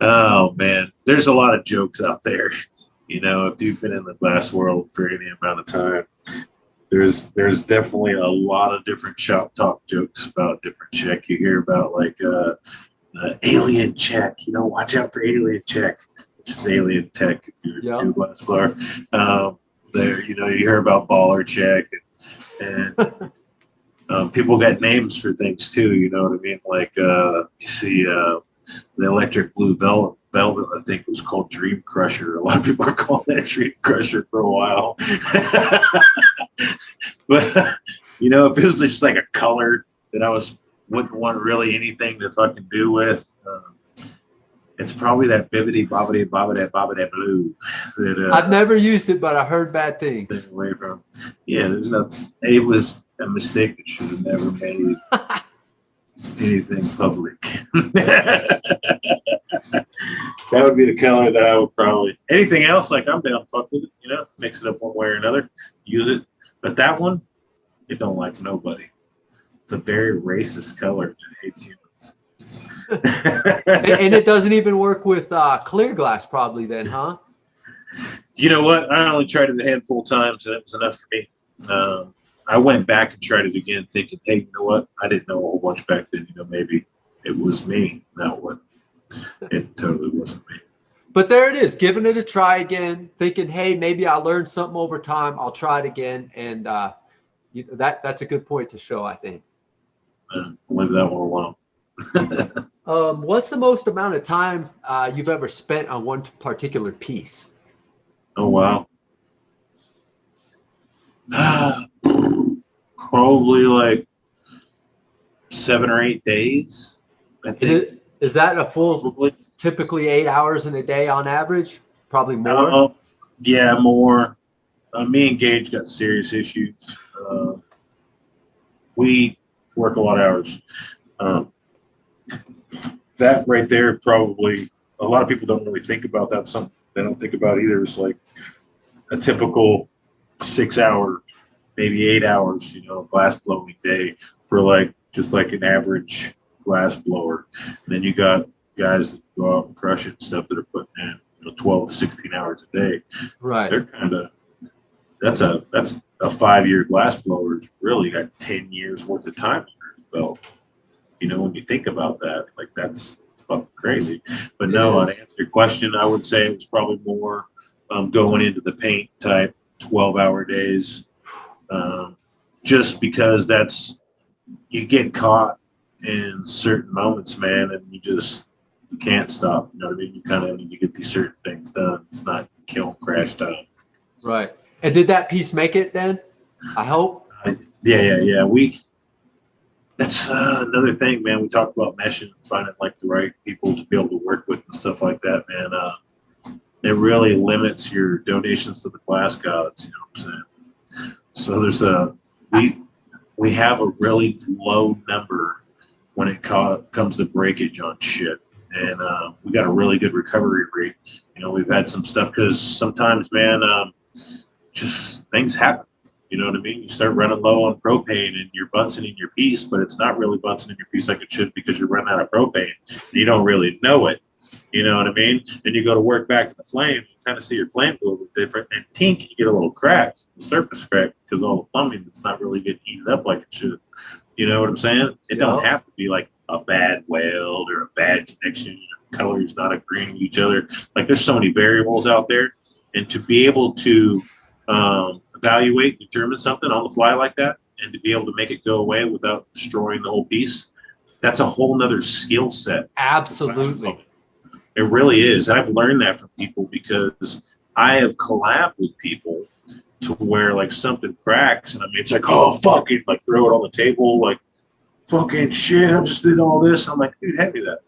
Speaker 2: Oh man, there's a lot of jokes out there. If you've been in the glass world for any amount of time, there's definitely a lot of different shop talk jokes about different check. You hear about like alien check, watch out for alien check, which is alien tech if you're a glass blower. There, you hear about baller check and people got names for things too, you know what I mean? Like you see the electric blue velvet, I think was called Dream Crusher. A lot of people are calling that Dream Crusher for a while. But if it was just like a color that I wouldn't want really anything to fucking do with, it's probably that bibbity bobbity bobbity blue that
Speaker 1: I've never used it, but I heard bad things.
Speaker 2: Away from. Yeah, there's nothing. It was a mistake that should have never made anything public. That would be the color that I would probably. Anything else, like I'm down to fuck with it, mix it up one way or another, use it. But that one, it don't like nobody. It's a very racist color that hates humans.
Speaker 1: And it doesn't even work with clear glass probably then, huh?
Speaker 2: You know what? I only tried it a handful of times and it was enough for me. I went back and tried it again thinking, hey, you know what? I didn't know a whole bunch back then. Maybe it was me. No, what? It totally wasn't me.
Speaker 1: But there it is, giving it a try again, thinking, hey, maybe I learned something over time. I'll try it again. And that's a good point to show, I think.
Speaker 2: Leave that one alone.
Speaker 1: What's the most amount of time you've ever spent on one particular piece?
Speaker 2: Oh, wow. Probably like 7 or 8 days, I think.
Speaker 1: Is that a full, probably, typically 8 hours in a day on average? Probably more?
Speaker 2: Yeah, more. Me and Gage got serious issues. We work a lot of hours. That right there, probably, a lot of people don't really think about that. Something they don't think about either. It's like a typical 6 hour, maybe 8 hours, glass blowing day for like just like an average glass blower. And then you got guys that go out and crush it and stuff that are putting in 12 to 16 hours a day.
Speaker 1: Right.
Speaker 2: They're kind of that's a 5-year glass blower. It's really got 10 years worth of time under his belt. When you think about that, like that's fucking crazy. But no, to answer your question, I would say it was probably more going into the paint type 12-hour days, just because you get caught in certain moments, man, and you can't stop. You know what I mean? You kind of need to get these certain things done. It's not kill crash time.
Speaker 1: Right. And did that piece make it then? I hope.
Speaker 2: Yeah. That's another thing, man. We talked about meshing, finding like the right people to be able to work with and stuff like that, man. It really limits your donations to the glass gods. You know what I'm saying? So there's we have a really low number when it comes to breakage on shit, and we got a really good recovery rate. You know, we've had some stuff because sometimes, man, just things happen. You know what I mean? You start running low on propane and you're bunsen in your piece, but it's not really bunsen in your piece like it should because you're running out of propane. And you don't really know it. You know what I mean? And you go to work back in the flame, you kind of see your flames a little bit different, and tink, you get a little crack, a surface crack, because all the plumbing that's not really getting heated up like it should. You know what I'm saying? It don't have to be like a bad weld or a bad connection. Colors not agreeing with each other. Like there's so many variables out there, and to be able to evaluate, determine something on the fly like that, and to be able to make it go away without destroying the whole piece, that's a whole nother skill set.
Speaker 1: Absolutely.
Speaker 2: It really is. I've learned that from people because I have collabed with people to where like something cracks and I mean it's like, oh fuck it, like throw it on the table, like fucking shit, I just did all this. I'm like, dude, hand me that.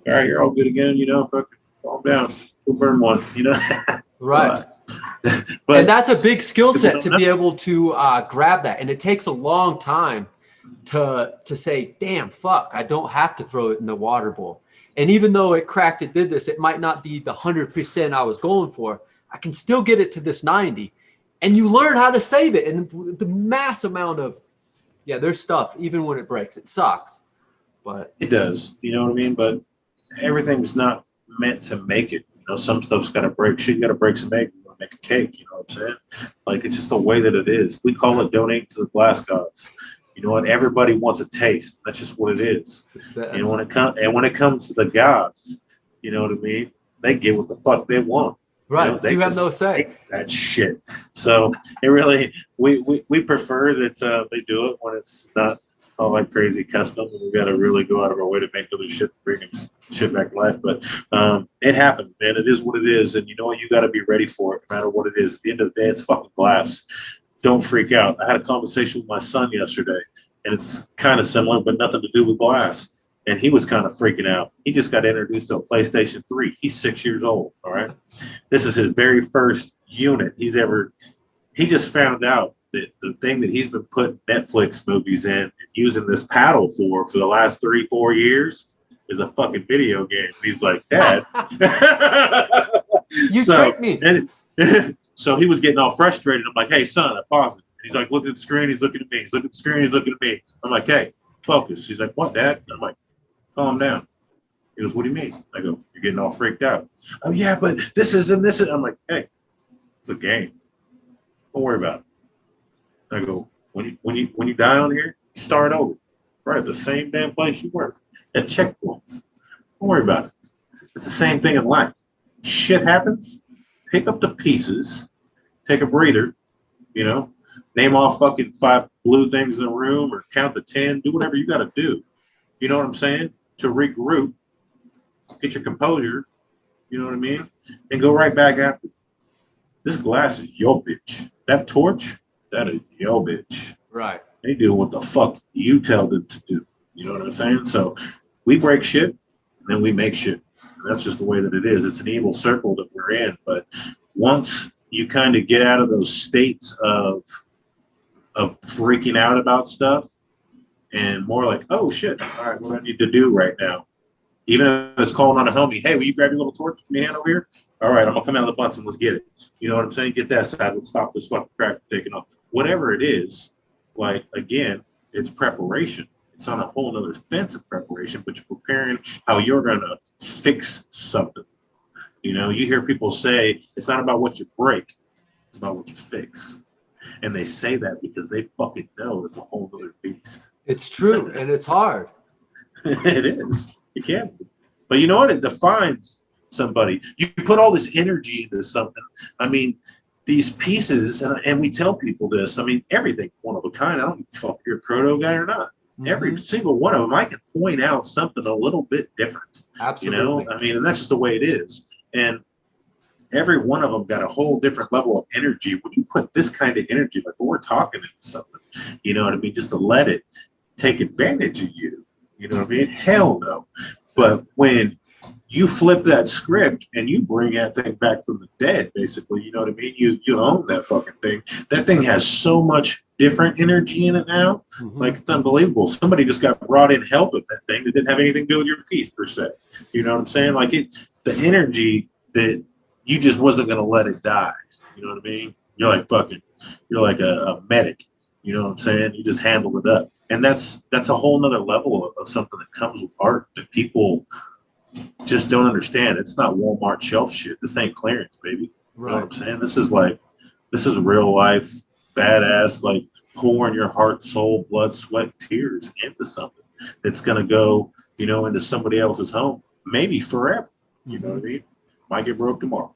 Speaker 2: All right, you're all good again, you know, fucking calm down. Go burn one, you know.
Speaker 1: Right. But and that's a big skill set to be able to grab that. And it takes a long time to say, damn, fuck, I don't have to throw it in the water bowl. And even though it cracked, it did this, it might not be the 100% I was going for. I can still get it to this 90. And you learn how to save it. And the mass amount of, there's stuff, even when it breaks, it sucks. But
Speaker 2: it does, you know what I mean? But everything's not meant to make it. You know, some stuff's got to break. Shit, you got to break some egg. You want to make a cake. You know what I'm saying? Like it's just the way that it is. We call it donate to the glass gods. You know what? Everybody wants a taste. That's just what it is. And when it comes to the gods, you know what I mean? They get what the fuck they want.
Speaker 1: Right.
Speaker 2: You know,
Speaker 1: you have no say.
Speaker 2: That shit. So it really, we prefer that they do it when it's not all like crazy custom. We got to really go out of our way to make other shit, bringing shit back to life. But it happens, man. It is what it is. And you know what? You got to be ready for it no matter what it is. At the end of the day, it's fucking glass. Don't freak out. I had a conversation with my son yesterday, and it's kind of similar, but nothing to do with glass. And he was kind of freaking out. He just got introduced to a PlayStation 3. He's 6 years old, all right? This is his very first unit he just found out that the thing that he's been putting Netflix movies in and using this paddle for the last 3-4 years is a fucking video game. He's like, Dad.
Speaker 1: You tricked me.
Speaker 2: So he was getting all frustrated. I'm like, hey, son, I paused it. He's like, look at the screen. He's looking at me. He's looking at the screen. He's looking at me. I'm like, hey, focus. He's like, what, Dad? I'm like, calm down. He goes, what do you mean? I go, you're getting all freaked out. Oh, yeah, but this is and this is. I'm like, hey, it's a game. Don't worry about it. I go, when you die on here, you start over. Right at the same damn place you were at checkpoints. Don't worry about it. It's the same thing in life. Shit happens. Pick up the pieces. Take a breather. You know, name off fucking 5 blue things in the room or count to 10. Do whatever you got to do. You know what I'm saying? To regroup, get your composure. You know what I mean? And go right back after. This glass is your bitch. That torch, that is your bitch.
Speaker 1: Right.
Speaker 2: They do what the fuck you tell them to do. You know what I'm saying? So we break shit, and then we make shit. And that's just the way that it is. It's an evil circle that we're in. But once you kind of get out of those states of freaking out about stuff and more like, oh shit, all right, what do I need to do right now? Even if it's calling on a homie, hey, will you grab your little torch from your hand over here? All right, I'm gonna come out of the butts and let's get it. You know what I'm saying? Get that side. Let's stop this fucking crack from taking off. Whatever it is, like again, it's preparation. It's on a whole other fence of preparation, but you're preparing how you're gonna fix something. You know, you hear people say it's not about what you break, it's about what you fix. And they say that because they fucking know it's a whole other beast.
Speaker 1: It's true, and it's hard.
Speaker 2: It is. It can be. But you know what? It defines somebody. You put all this energy into something. I mean, these pieces, and we tell people this. I mean, everything's one of a kind. I don't give a fuck if you're a proto guy or not. Every single one of them, I can point out something a little bit different.
Speaker 1: Absolutely.
Speaker 2: You know, I mean, and that's just the way it is. And every one of them got a whole different level of energy. When you put this kind of energy, like when we're talking into something, you know what I mean, just to let it take advantage of you. You know what I mean? Hell no. But when you flip that script and you bring that thing back from the dead, basically, you know what I mean? You own that fucking thing. That thing has so much different energy in it now. Like, it's unbelievable. Somebody just got brought in helping that thing that didn't have anything to do with your piece per se. You know what I'm saying? Like, the energy that you just wasn't going to let it die. You know what I mean? You're like a medic. You know what I'm saying? You just handle it up. And that's a whole nother level of something that comes with art that people just don't understand. It's not Walmart shelf shit. This ain't clearance, baby. You know what I'm saying? This is real life, badass, like pouring your heart, soul, blood, sweat, tears into something that's going to go, you know, into somebody else's home, maybe forever. You know what I mean? Might get broke tomorrow.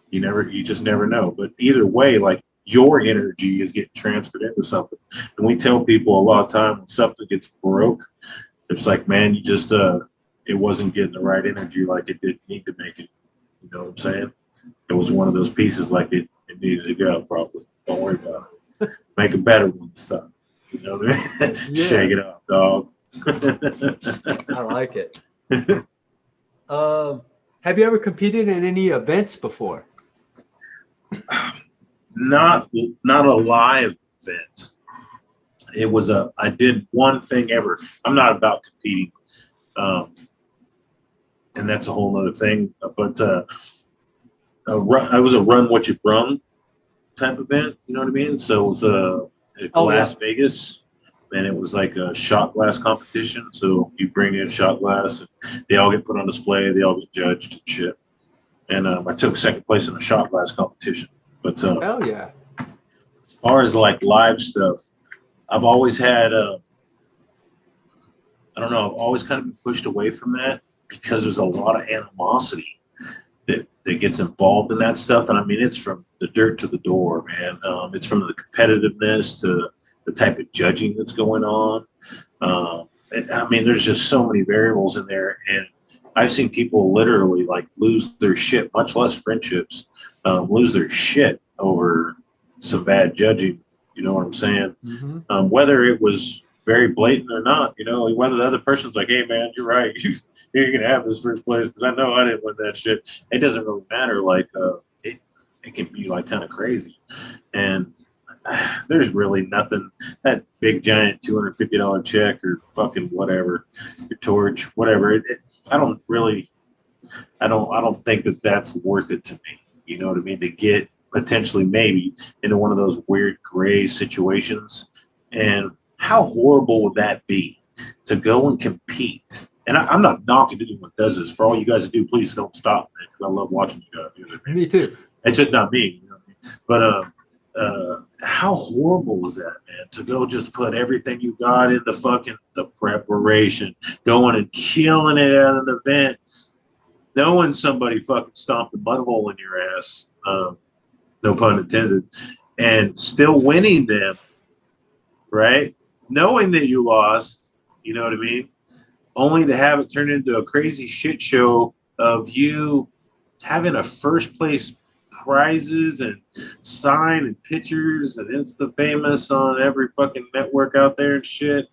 Speaker 2: You just never know. But either way, like, your energy is getting transferred into something. And we tell people a lot of time when something gets broke, it's like, man, you just it wasn't getting the right energy like it didn't need to make it. You know what I'm saying? It was one of those pieces like it needed to go, probably. Don't worry about it. Make a better one this time. You know what I mean? Yeah. Shake it off, dog.
Speaker 1: I like it. Have you ever competed in any events before?
Speaker 2: Not a live event. It was I did one thing ever. I'm not about competing. And that's a whole other thing. But I was a run what you brung type event. You know what I mean? So it was at Las Vegas, and it was like a shot glass competition. So you bring in shot glass, and they all get put on display. They all get judged and shit. And I took second place in the shot glass competition. But
Speaker 1: hell yeah!
Speaker 2: As far as like live stuff, I've always had I don't know. I've always kind of been pushed away from that because there's a lot of animosity that gets involved in that stuff. And I mean, it's from the dirt to the door, man. It's from the competitiveness to the type of judging that's going on. And, I mean, there's just so many variables in there. And I've seen people literally like lose their shit, much less friendships, lose their shit over some bad judging. You know what I'm saying? Whether it was very blatant or not, you know, whether the other person's like, hey, man, you're right. You're going to have this first place because I know I didn't win that shit. It doesn't really matter. Like, it can be like kind of crazy. And there's really nothing, that big giant $250 check or fucking whatever, your torch, whatever. I don't think that that's worth it to me. You know what I mean? To get potentially maybe into one of those weird gray situations. And how horrible would that be to go and compete? And I'm not knocking anyone that does this. For all you guys that do, please don't stop, man, because I love watching you guys do it.
Speaker 1: Me too.
Speaker 2: It's just not me. You know what I mean? But how horrible is that, man? To go just put everything you got into fucking the preparation, going and killing it at an event, knowing somebody fucking stomped a mud hole in your ass, no pun intended, and still winning them, right? Knowing that you lost, you know what I mean? Only to have it turn into a crazy shit show of you having a first place prizes and sign and pictures and Insta famous on every fucking network out there and shit,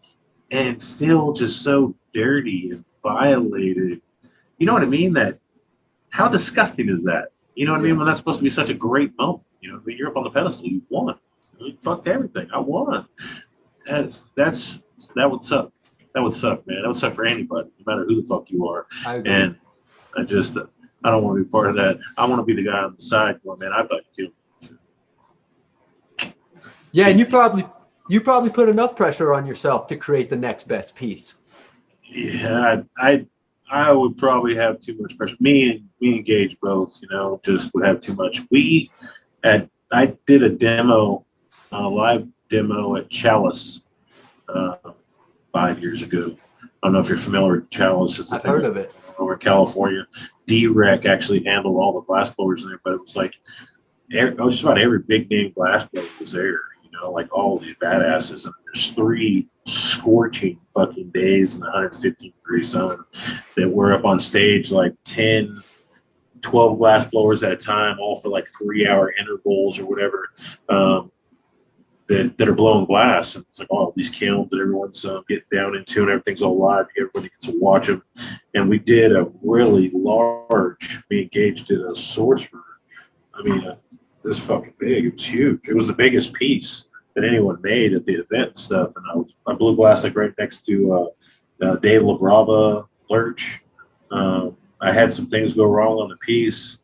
Speaker 2: and feel just so dirty and violated. You know what I mean? That how disgusting is that? You know what I mean? When that's supposed to be such a great moment. You know what I mean? You're up on the pedestal. You won. You fucked everything. I won. That would suck. That would suck, man. That would suck for anybody, no matter who the fuck you are.
Speaker 1: I agree.
Speaker 2: And I don't want to be part of that. I want to be the guy on the side going, man, I thought you killed.
Speaker 1: Yeah, and you probably put enough pressure on yourself to create the next best piece.
Speaker 2: Yeah, I would probably have too much pressure. Me and Gage both, you know, just would have too much. I did a demo, a live demo at Chalice 5 years ago. don't know if you're familiar with Chalice. It's a
Speaker 1: I've
Speaker 2: thing
Speaker 1: heard of it.
Speaker 2: over in California. D-Rec actually handled all the glass blowers in there, but it was like just about every big name glass blower was there. Like all these badasses. And there's 3 scorching fucking days in the 115-degree sun that we're up on stage like 10, 12 glass blowers at a time, all for like 3-hour intervals or whatever. That are blowing glass, and it's like all these kilns that everyone's getting down into, and everything's all live. Everybody gets to watch them. And we did a really large. We engaged in a source for, this fucking big. It was huge. It was the biggest piece that anyone made at the event and stuff. And I blew glass like right next to Dave LaBrava Lurch. I had some things go wrong on the piece.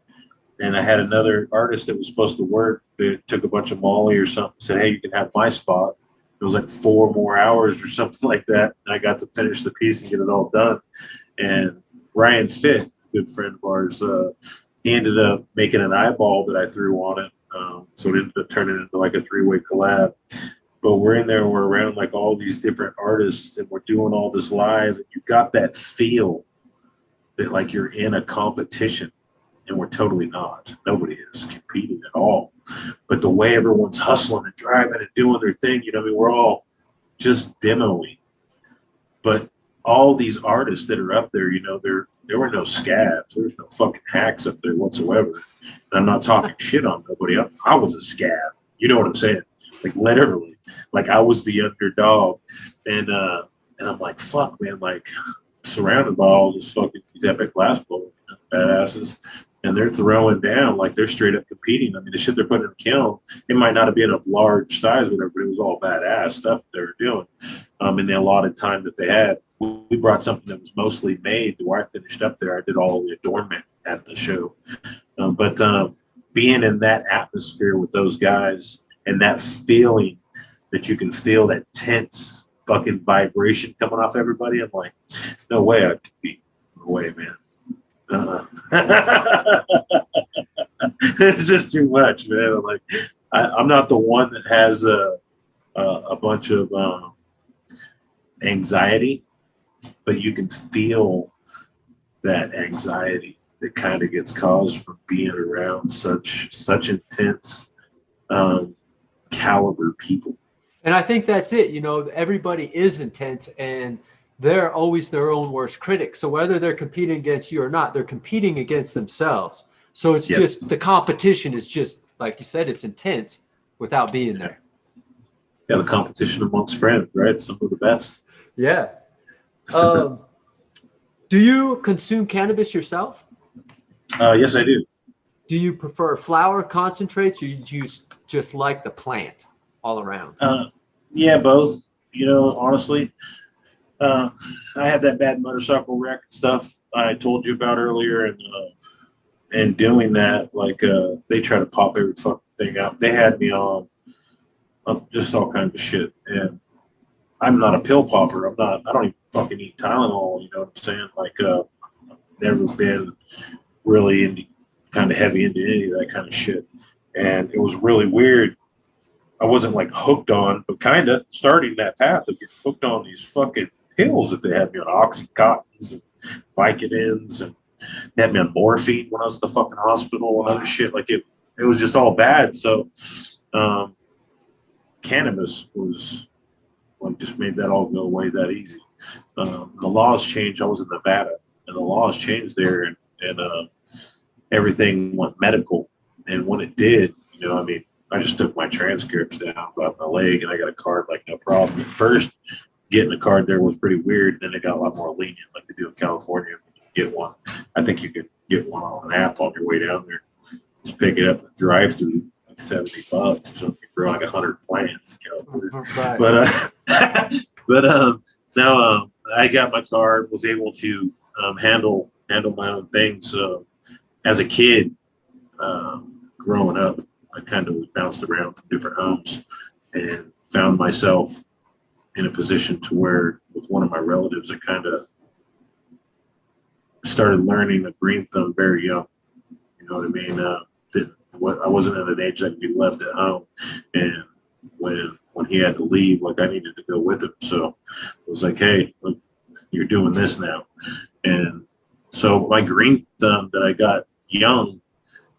Speaker 2: And I had another artist that was supposed to work that took a bunch of Molly or something, said, hey, you can have my spot. It was like 4 more hours or something like that. And I got to finish the piece and get it all done. And Ryan Fitt, a good friend of ours, he ended up making an eyeball that I threw on it. So it ended up turning into like a 3-way collab. But we're in there, we're around like all these different artists, and we're doing all this live. And you got that feel that like you're in a competition. And we're totally not. Nobody is competing at all. But the way everyone's hustling and driving and doing their thing, we're all just demoing. But all these artists that are up there, there were no scabs. There was no fucking hacks up there whatsoever. And I'm not talking shit on nobody. I was a scab. You know what I'm saying? Like literally. Like I was the underdog. And I'm like, fuck, man, like surrounded by all this fucking these epic glass blowers, badasses. And they're throwing down like they're straight up competing. The shit they're putting in the kiln, it might not have been of large size, whatever, but it was all badass stuff they were doing. In the allotted time that they had, we brought something that was mostly made. Where I finished up there, I did all the adornment at the show. But being in that atmosphere with those guys and that feeling that you can feel that tense fucking vibration coming off everybody, I'm like, no way I could compete. No way, man. It's just too much, man. I'm like, I'm not the one that has a bunch of anxiety, but you can feel that anxiety that kind of gets caused from being around such intense caliber people.
Speaker 1: And I think that's it. Everybody is intense, and they're always their own worst critic. So whether they're competing against you or not, they're competing against themselves. So it's just the competition is just, like you said, it's intense without being there.
Speaker 2: Yeah, the competition amongst friends, right? Some of the best.
Speaker 1: Yeah. Do you consume cannabis yourself?
Speaker 2: Yes, I do.
Speaker 1: Do you prefer flower concentrates, or you just like the plant all around?
Speaker 2: Yeah, both. Honestly. I had that bad motorcycle wreck stuff I told you about earlier, and doing that, like they try to pop every fucking thing out. They had me on just all kinds of shit, and I'm not a pill popper. I don't even fucking eat Tylenol. You know what I'm saying? Like, never been really kind of heavy into any of that kind of shit, and it was really weird. I wasn't like hooked on, but kind of starting that path of getting hooked on these fucking pills that they had me on, Oxycontins and Vicodins, and they had me on morphine when I was at the fucking hospital and other shit. Like it was just all bad. So cannabis was like just made that all go away that easy. The laws changed. I was in Nevada, and the laws changed there, and everything went medical. And when it did, I just took my transcripts down about my leg, and I got a card like no problem. At first, getting a card there was pretty weird. Then it got a lot more lenient, like they do in California. When you get one, I think you could get one on an app on your way down there. Just pick it up and drive through, like $70 or something. Grow like 100 plants.
Speaker 1: Right.
Speaker 2: But now I got my card, was able to handle my own things. As a kid, growing up, I kind of bounced around from different homes and found myself in a position to where with one of my relatives, I kind of started learning a green thumb very young. You know what I mean? I wasn't at an age that could be left at home. And when he had to leave, like I needed to go with him. So it was like, hey, look, you're doing this now. And so my green thumb that I got young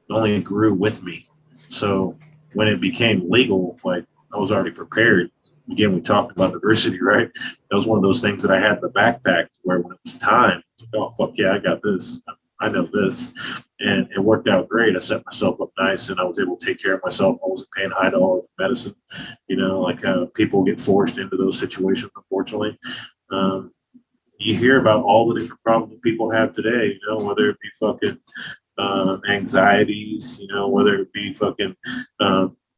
Speaker 2: only grew with me. So when it became legal, like I was already prepared. Again, we talked about diversity, right? That was one of those things that I had in the backpack where when it was time, oh, fuck yeah, I got this. I know this. And it worked out great. I set myself up nice and I was able to take care of myself. I wasn't paying high dollar for medicine. You know, like people get forced into those situations, unfortunately. You hear about all the different problems people have today, you know, whether it be fucking anxieties, you know, whether it be fucking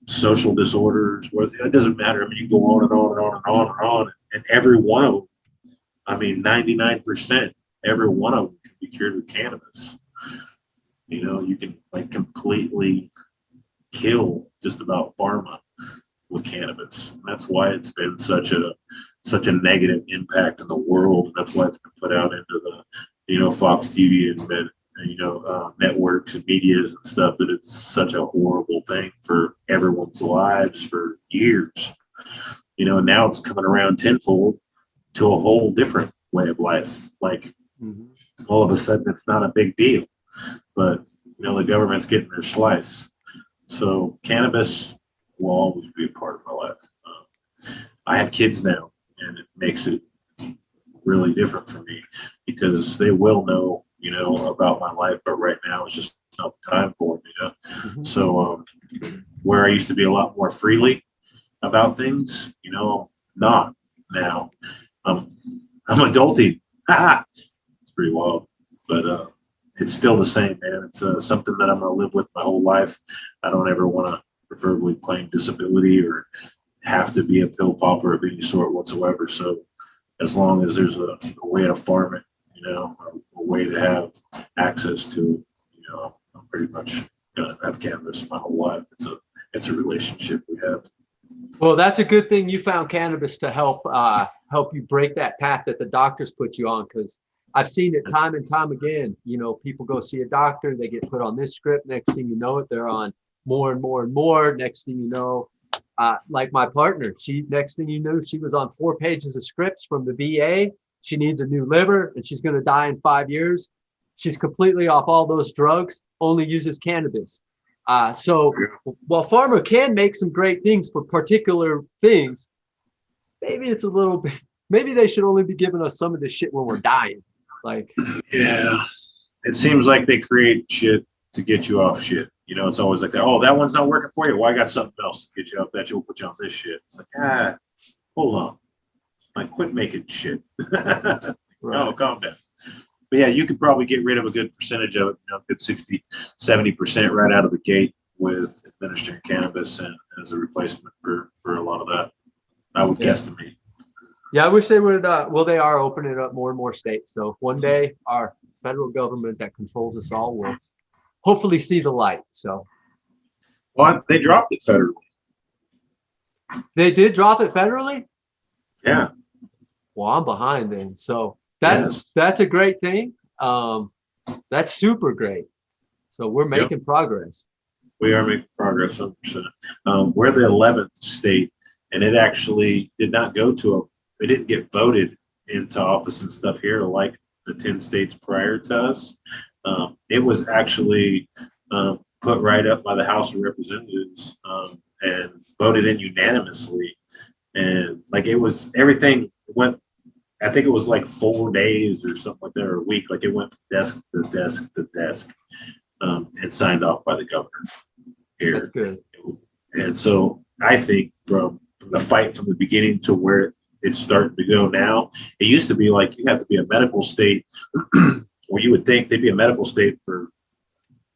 Speaker 2: social disorders, it doesn't matter. I mean, you go on and on and on and on and on, and every one of them, I mean, 99%, every one of them can be cured with cannabis. You know, you can like completely kill just about pharma with cannabis. And that's why it's been such a negative impact in the world, and that's why it's been put out into the, you know, Fox TV and you know, networks and medias and stuff, that it's such a horrible thing for everyone's lives for years. You know, and now it's coming around tenfold to a whole different way of life. Like all of a sudden it's not a big deal, but you know, the government's getting their slice. So cannabis will always be a part of my life. I have kids now, and it makes it really different for me because they will know, you know, about my life, but right now it's just not the time for them, you know. So where I used to be a lot more freely about things, you know, not now. I'm adulting. It's pretty wild, but it's still the same, man. It's something that I'm gonna live with my whole life. I don't ever want to preferably claim disability or have to be a pill popper of any sort whatsoever. So as long as there's a way to farm it, you know, a way to have access to it, you know, I'm pretty much gonna have cannabis my whole life. It's a relationship we have.
Speaker 1: Well, that's a good thing you found cannabis to help you break that path that the doctors put you on, because I've seen it time and time again. You know, people go see a doctor, they get put on this script. Next thing you know it, they're on more and more and more. Next thing you know, like my partner, next thing you know, she was on 4 pages of scripts from the VA. She needs a new liver and she's going to die in 5 years. She's completely off all those drugs, only uses cannabis. So while pharma can make some great things for particular things, maybe it's a little bit, maybe they should only be giving us some of this shit when we're dying. Like,
Speaker 2: yeah, it seems like they create shit to get you off shit. You know, it's always like that. Oh, that one's not working for you. Well, I got something else to get you off that. We'll put you on this shit. It's like, hold on. Like, quit making shit. Right. Oh, calm down. But yeah, you could probably get rid of a good percentage of it, you know, good 60, 70% right out of the gate with administering cannabis and as a replacement for a lot of that. I would guesstimate.
Speaker 1: Yeah, I wish they would. Well, they are opening up more and more states. So one day our federal government that controls us all will hopefully see the light. So,
Speaker 2: well, they dropped it federally.
Speaker 1: They did drop it federally?
Speaker 2: Yeah.
Speaker 1: Well, I'm behind then. So that's a great thing. That's super great. So we're making progress.
Speaker 2: We are making progress, 100%. We're the 11th state, and it actually did not go to it didn't get voted into office and stuff here like the 10 states prior to us. It was actually put right up by the House of Representatives and voted in unanimously. And like it was, everything went, I think it was like 4 days or something like that, or a week. Like it went from desk to desk to desk and signed off by the governor here.
Speaker 1: That's good.
Speaker 2: And so I think from the fight from the beginning to where it's starting to go now, it used to be like you have to be a medical state or you would think they'd be a medical state for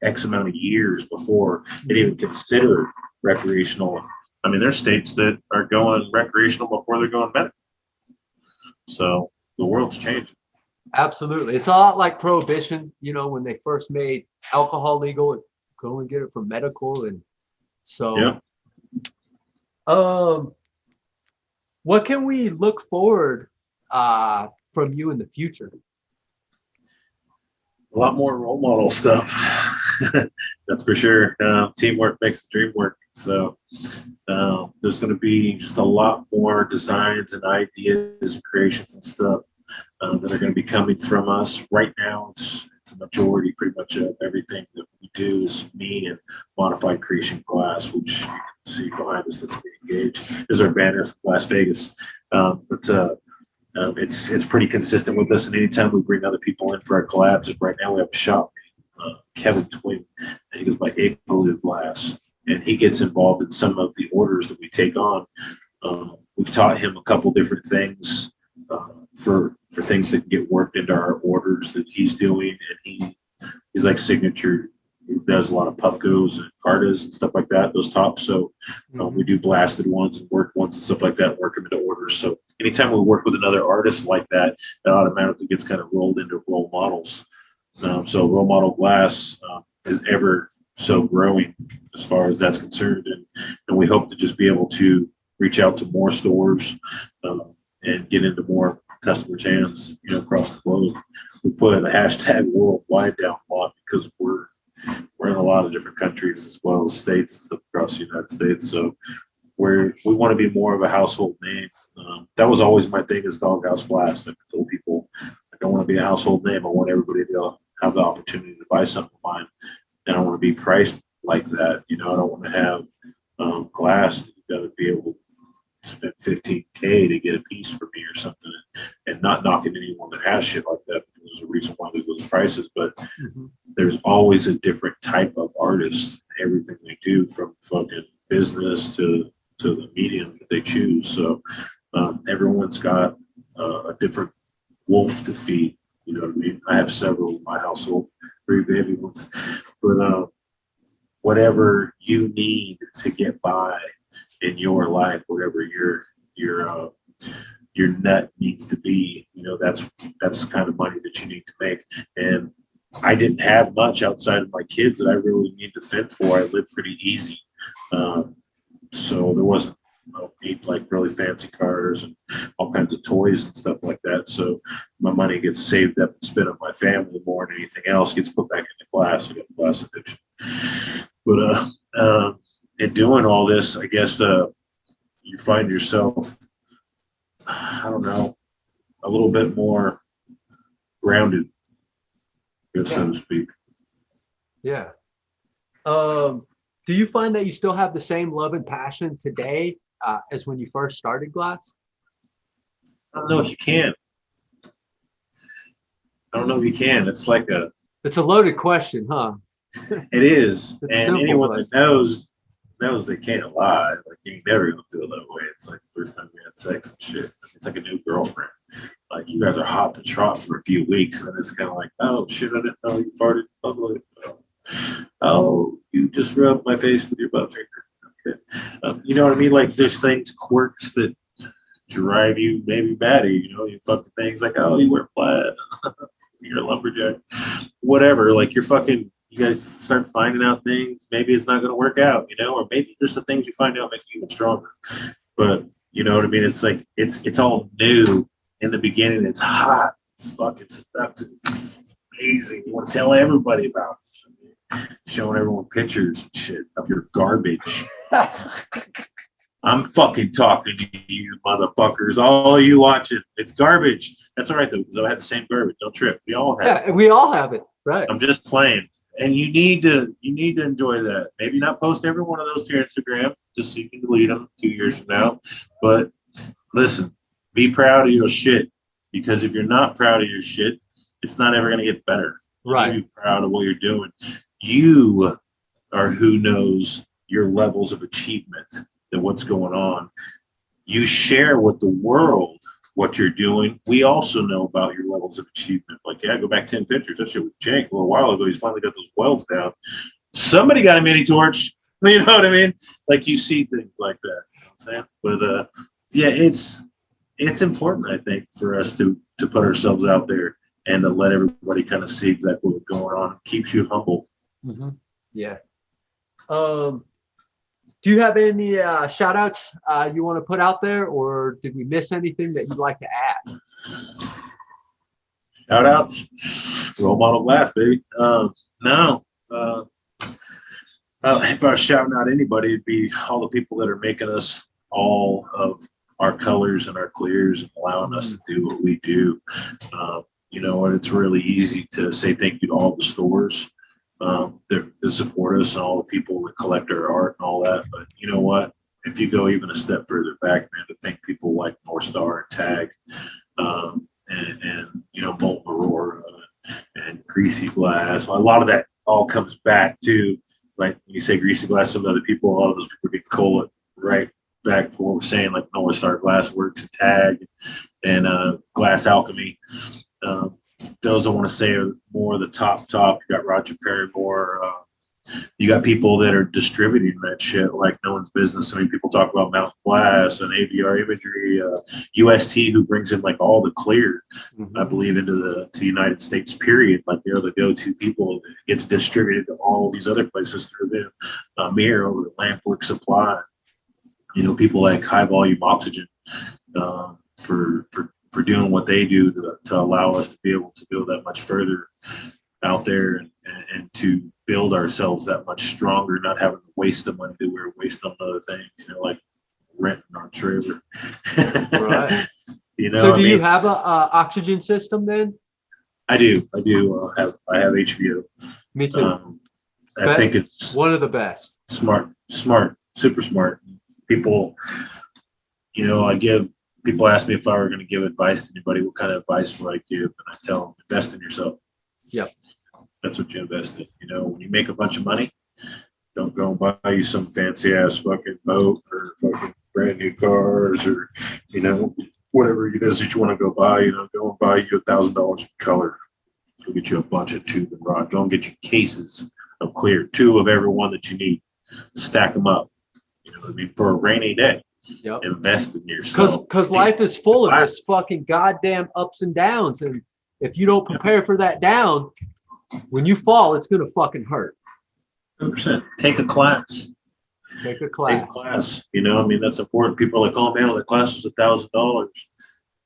Speaker 2: X amount of years before they'd even consider recreational. I mean, there's states that are going recreational before they're going medical. So the world's changing.
Speaker 1: Absolutely. It's a lot like prohibition. You know, when they first made alcohol legal, you could only get it from medical. And so, what can we look forward from you in the future?
Speaker 2: A lot more role model stuff. That's for sure. Teamwork makes the dream work. So there's going to be just a lot more designs and ideas and creations and stuff that are going to be coming from us. Right now, it's a majority, pretty much of everything that we do is me and Modified Creation Glass, which you can see behind us that's being engaged. Is our banner from Las Vegas. It's pretty consistent with us, and anytime we bring other people in for our collabs, and right now we have a shop, Kevin Twin, and he goes by Dawg Glass, and he gets involved in some of the orders that we take on. We've taught him a couple different things for things that get worked into our orders that he's doing, and he's like signature. He does a lot of Puffcos and Cartas and stuff like that, those tops. So we do blasted ones and worked ones and stuff like that, and work them into orders. So anytime we work with another artist like that, it automatically gets kind of rolled into role models. So role model glass is ever so growing as far as that's concerned. And we hope to just be able to reach out to more stores and get into more customers' hands, across the globe. We put a hashtag worldwide down a lot because we're in a lot of different countries as well as states and stuff across the United States. So we want to be more of a household name. That was always my thing as Dawg House Glass. I told people I don't want to be a household name. I want everybody to have the opportunity to buy something of mine. And I want to be priced like that. I don't want to have glass. You got to be able to spend $15K to get a piece for me or something, and not knocking anyone that has shit like that. There's a reason why there's those prices, but there's always a different type of artist. Everything they do, from fucking business to the medium that they choose. So everyone's got a different wolf to feed. You know what I mean? I have several in my household, 3 baby ones, but whatever you need to get by in your life, whatever your nut needs to be, that's the kind of money that you need to make. And I didn't have much outside of my kids that I really need to fend for. I lived pretty easy, so there wasn't need like really fancy cars and all kinds of toys and stuff like that. So my money gets saved up and spent on my family more than anything else. Gets put back into glass. I got glass addiction. But in doing all this, I guess you find yourself, I don't know, a little bit more grounded, so to speak.
Speaker 1: Yeah. Do you find that you still have the same love and passion today as when you first started glass?
Speaker 2: I don't know if you can.
Speaker 1: It's a loaded question, huh?
Speaker 2: It is.
Speaker 1: It's
Speaker 2: and
Speaker 1: simple,
Speaker 2: anyone that knows they can't lie. Like, you ain't never gonna feel that way. It's like the first time we had sex and shit. It's like a new girlfriend. Like, you guys are hot to trot for a few weeks, and then it's kind of like, oh shit, I didn't know you farted in public. Oh, you just rubbed my face with your butt finger. Okay. You know what I mean? Like, there's things, quirks that drive you maybe batty. You fucking things like, oh, you wear plaid. You're a lumberjack. Whatever. Like, you guys start finding out things. Maybe it's not going to work out, or maybe just the things you find out make you even stronger. But you know what I mean? It's like, it's all new in the beginning. It's hot. It's fucking seductive. It's amazing. You want to tell everybody about it. Showing everyone pictures and shit of your garbage. I'm fucking talking to you, motherfuckers. All you watching, it's garbage. That's all right though, because I had the same garbage. Don't trip. We all have it.
Speaker 1: We all have it, right?
Speaker 2: I'm just playing, and you need to enjoy that. Maybe not post every one of those to your Instagram, just so you can delete them 2 years from now. But listen, be proud of your shit, because if you're not proud of your shit, it's not ever gonna get better.
Speaker 1: Right.
Speaker 2: Be proud of what you're doing. You are who knows your levels of achievement and what's going on. You share with the world what you're doing. We also know about your levels of achievement. Like, yeah, go back 10 pictures. That shit was jank a little while ago. He's finally got those welds down. Somebody got a mini torch. You know what I mean? Like, you see things like that. You know what I'm saying? But yeah, it's important, I think, for us to put ourselves out there and to let everybody kind of see exactly what's going on. It keeps you humble.
Speaker 1: Mm-hmm. Yeah. Do you have any shout outs you want to put out there, or did we miss anything that you'd like to add?
Speaker 2: Shout outs, role model glass, baby. No. If I was shouting out anybody, it'd be all the people that are making us all of our colors and our clears and allowing us to do what we do. You know, and it's really easy to say thank you to all the stores that support us and all the people that collect our art and all that. But you know what? If you go even a step further back, man, to thank people like North Star and Tag, and you know, Molten Aurora and Greasy Glass. A lot of that all comes back to, like when you say Greasy Glass, some other people, a lot of those people get cold right back to what we're saying, like North Star Glass Works and Tag and Glass Alchemy. Those I want to say are more the top. You got Roger Perrymore. You got people that are distributing that shit like no one's business. I mean, people talk about Mountain Glass and ABR Imagery, UST, who brings in like all the clear, I believe, into the United States, period. Like they're the go-to people that gets distributed to all these other places through them. Mirror over at Lampwork Supply. You know, people like High Volume Oxygen for doing what they do to allow us to be able to go that much further out there and to build ourselves that much stronger, not having to waste the money that we're wasting on other things, you know, like renting our trailer.
Speaker 1: Right.
Speaker 2: You know,
Speaker 1: so do you have a oxygen system then?
Speaker 2: I do. I have HBO.
Speaker 1: Me too.
Speaker 2: I think it's
Speaker 1: one of the best.
Speaker 2: Smart, super smart. People, you know, people ask me if I were going to give advice to anybody, what kind of advice would I give? And I tell them, invest in yourself.
Speaker 1: Yep.
Speaker 2: That's what you invest in. You know, when you make a bunch of money, don't go and buy you some fancy ass fucking boat or fucking brand new cars or, you know, whatever it is that you want to go buy. You know, go and buy you $1,000 of color. Go get you a bunch of tube and rod. Go and get you cases of clear, 2 of every one that you need. Stack them up. You know what I mean? For a rainy day.
Speaker 1: Yep.
Speaker 2: Invest in yourself.
Speaker 1: Because life is full of this fucking goddamn ups and downs. And if you don't prepare for that down, when you fall, it's going to fucking hurt.
Speaker 2: 100%. Take a class.
Speaker 1: Take a class.
Speaker 2: You know, I mean, that's important. People are like, oh man, the class was $1,000.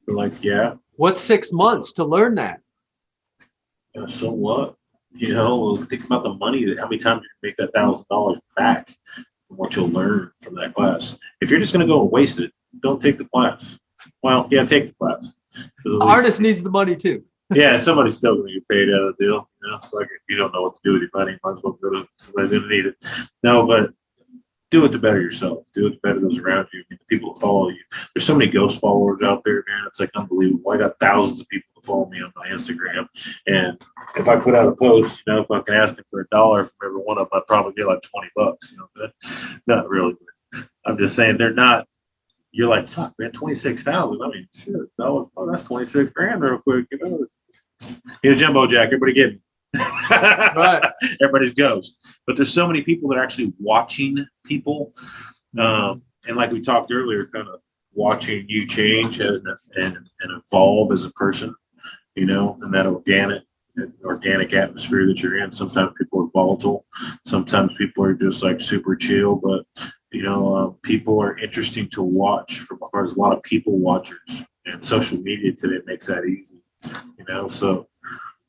Speaker 2: They're like, yeah.
Speaker 1: What's 6 months to learn that?
Speaker 2: Yeah, so what? You know, think about the money, how many times you make that $1,000 back from what you'll learn from that class. If you're just going to go and waste it, don't take the class. Well, yeah, take the class.
Speaker 1: The artist needs the money too.
Speaker 2: Yeah, somebody's still going to get paid out of the deal. You know, like if you don't know what to do with your money, might as well go to somebody's going to need it. No, but do it to better yourself. Do it to better those around you. I mean, the people that follow you. There's so many ghost followers out there, man. It's like unbelievable. I got thousands of people that follow me on my Instagram. And if I put out a post, you know, if I can ask them for $1 from every one of them, I'd probably get like $20, you know, but not really. I'm just saying they're not. You're like, fuck, man, 26,000. I mean, shit, oh, that's 26 grand real quick, you know. You know, Jumbo Jack, everybody getting right. Everybody's ghost. But there's so many people that are actually watching people. And like we talked earlier, kind of watching you change and evolve as a person, you know, in that organic atmosphere that you're in. Sometimes people are volatile. Sometimes people are just like super chill. But, you know, people are interesting to watch from as far as a lot of people watchers. And social media today makes that easy. You know, so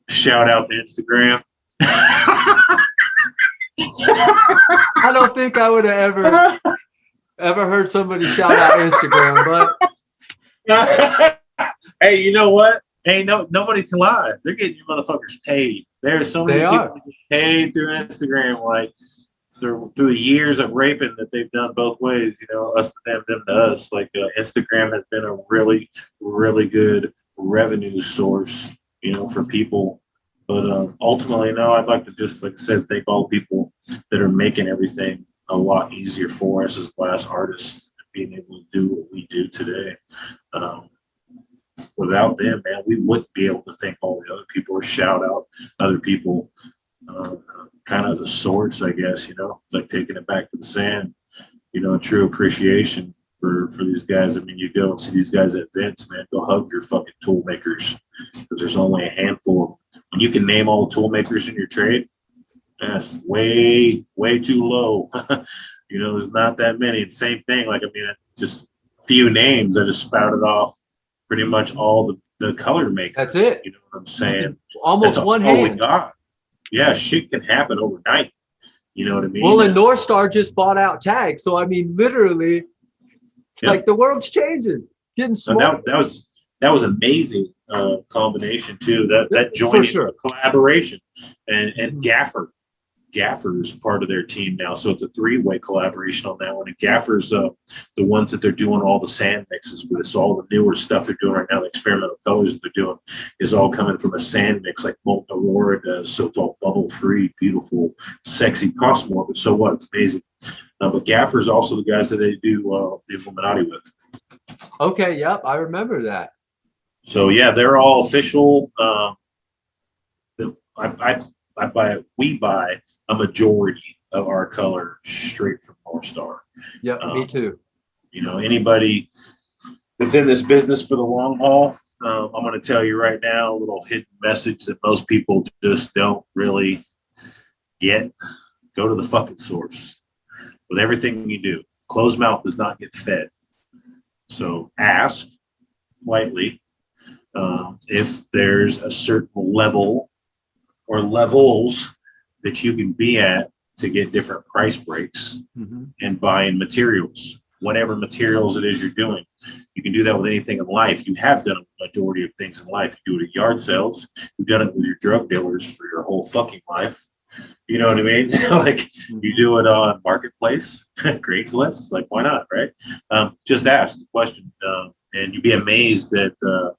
Speaker 2: shout out to Instagram.
Speaker 1: I don't think I would have ever heard somebody shout out Instagram, but
Speaker 2: hey, you know what? Hey, nobody can lie. They're getting you motherfuckers paid. There's so many people that get paid through Instagram, like through the years of raping that they've done both ways. You know, us to them to us. Like Instagram has been a really, really good revenue source, you know, for people. But ultimately, no, I'd like to just, like I said, thank all people that are making everything a lot easier for us as glass artists, being able to do what we do today. Without them, man, we wouldn't be able to thank all the other people or shout out other people. Kind of the source, I guess, you know, it's like taking it back to the sand, you know, true appreciation for these guys. I mean, you go and see these guys at events, man, go hug your fucking tool makers, because there's only a handful of them. When you can name all the tool makers in your trade, that's way too low. You know, there's not that many. And same thing, like, I mean, just few names. I just spouted off pretty much all the color makers.
Speaker 1: That's it.
Speaker 2: You know what I'm saying?
Speaker 1: Almost
Speaker 2: that's
Speaker 1: one
Speaker 2: all
Speaker 1: hand.
Speaker 2: We got. Yeah, shit can happen overnight. You know what I mean?
Speaker 1: Well, and North Star just bought out Tag. So, I mean, literally,
Speaker 2: Yep.
Speaker 1: Like the world's changing, getting
Speaker 2: So
Speaker 1: smaller.
Speaker 2: that was amazing combination too. That
Speaker 1: For
Speaker 2: joining
Speaker 1: sure.
Speaker 2: collaboration and
Speaker 1: Mhm.
Speaker 2: Gaffer's part of their team now, so it's a three-way collaboration on that one. And Gaffer's the ones that they're doing all the sand mixes with. So all the newer stuff they're doing right now, the experimental colors that they're doing, is all coming from a sand mix like Molten Aurora does. So it's all bubble-free, beautiful, sexy. Costs more, but so what? It's amazing. But Gaffer's also the guys that they do the Illuminati with.
Speaker 1: Okay, yep, I remember that.
Speaker 2: So yeah, they're all official. We buy a majority of our color straight from North Star.
Speaker 1: Yep, me too.
Speaker 2: You know, anybody that's in this business for the long haul, I'm going to tell you right now a little hidden message that most people just don't really get. Go to the fucking source with everything you do. Closed mouth does not get fed. So ask politely if there's a certain level or levels that you can be at to get different price breaks and buying materials, whatever materials it is you're doing. You can do that with anything in life. You have done a majority of things in life. You do it at yard sales. You've done it with your drug dealers for your whole fucking life. You know what I mean? Like you do it on Marketplace, Craigslist. Like why not, right? Just ask the question, and you'd be amazed at the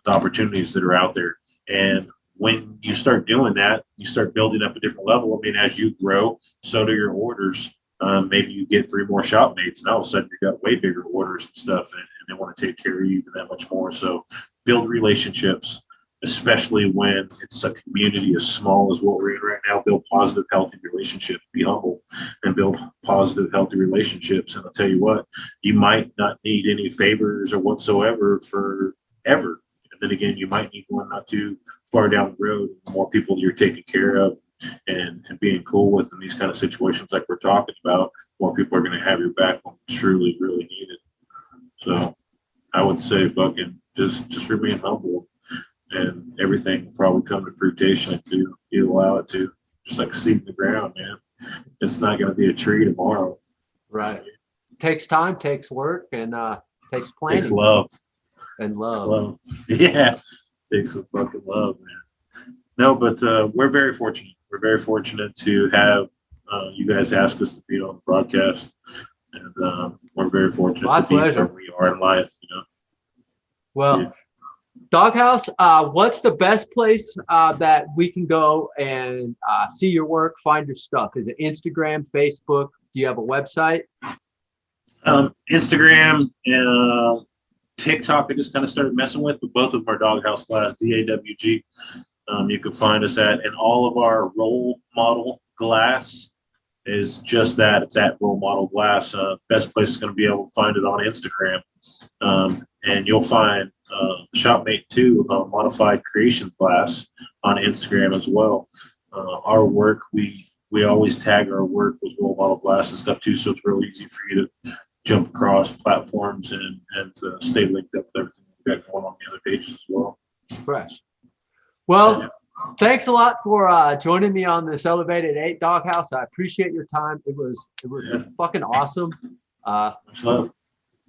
Speaker 2: opportunities that are out there. And when you start doing that, you start building up a different level. I mean, as you grow, so do your orders. Maybe you get 3 more shop mates, and all of a sudden you got way bigger orders and stuff, and they want to take care of you even that much more. So build relationships, especially when it's a community as small as what we're in right now. Build positive, healthy relationships. Be humble and build positive, healthy relationships. And I'll tell you what, you might not need any favors or whatsoever forever. And then again, you might need one not too far down the road. The more people you're taking care of and being cool with in these kind of situations like we're talking about, more people are going to have your back when it's truly, really needed. So I would say fucking just remain humble, and everything will probably come to fruition if you allow it to. Just like a seed in the ground, man. It's not going to be a tree tomorrow.
Speaker 1: Right. Takes time, takes work, and takes planning.
Speaker 2: Takes love.
Speaker 1: And love.
Speaker 2: Takes love. Yeah. Takes some fucking love, man. No, but we're very fortunate. We're very fortunate to have you guys ask us to be on the broadcast. And we're very fortunate
Speaker 1: My
Speaker 2: to be
Speaker 1: pleasure.
Speaker 2: where we are in life, you know.
Speaker 1: Well,
Speaker 2: Yeah.
Speaker 1: Dawg House, what's the best place that we can go and see your work, find your stuff? Is it Instagram, Facebook? Do you have a website?
Speaker 2: Instagram, TikTok, I just kind of started messing with, but both of them are Dawg House Glass, DAWG. You can find us at, and all of our role model glass is just that. It's at Role Model Glass. Best place is going to be able to find it on Instagram. And you'll find Shopmate 2, Modified Creations Glass on Instagram as well. Our work, we always tag our work with Role Model Glass and stuff too, so it's real easy for you to jump across platforms and stay linked up with everything we've got going on the other pages as well.
Speaker 1: Fresh. Well, thanks a lot for joining me on this Elev8 Dawg House. I appreciate your time. It was fucking awesome.
Speaker 2: Much love.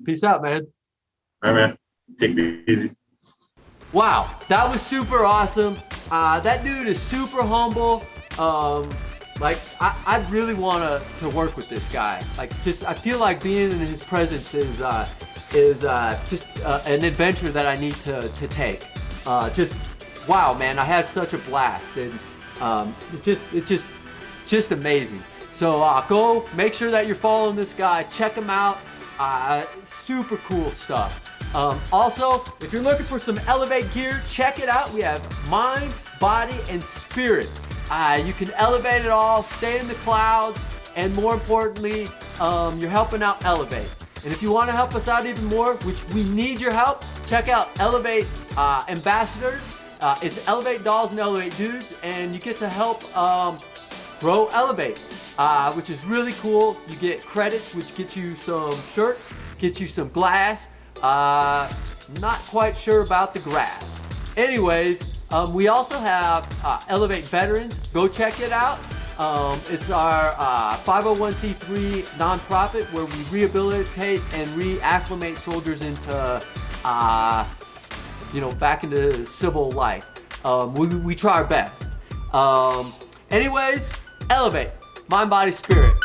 Speaker 1: Peace out, man.
Speaker 2: All right, man. Take it easy.
Speaker 1: Wow, that was super awesome. That dude is super humble. Like I really want to work with this guy. Like, just I feel like being in his presence is just an adventure that I need to take. Just wow, man, I had such a blast, and it's just amazing. So go make sure that you're following this guy. Check him out. Super cool stuff. Also, if you're looking for some Elev8 gear, check it out. We have mind, body, and spirit. You can elevate it all, stay in the clouds, and more importantly, you're helping out Elev8. And if you want to help us out even more, which we need your help, check out Elev8 Ambassadors. It's Elev8 dolls and Elev8 dudes, and you get to help grow Elev8, which is really cool. You get credits, which gets you some shirts, gets you some glass. Not quite sure about the grass. Anyways, we also have Elev8 Veterans. Go check it out. It's our 501c3 nonprofit where we rehabilitate and reacclimate soldiers into, back into civil life. We try our best. Anyways, Elev8, mind, body, spirit.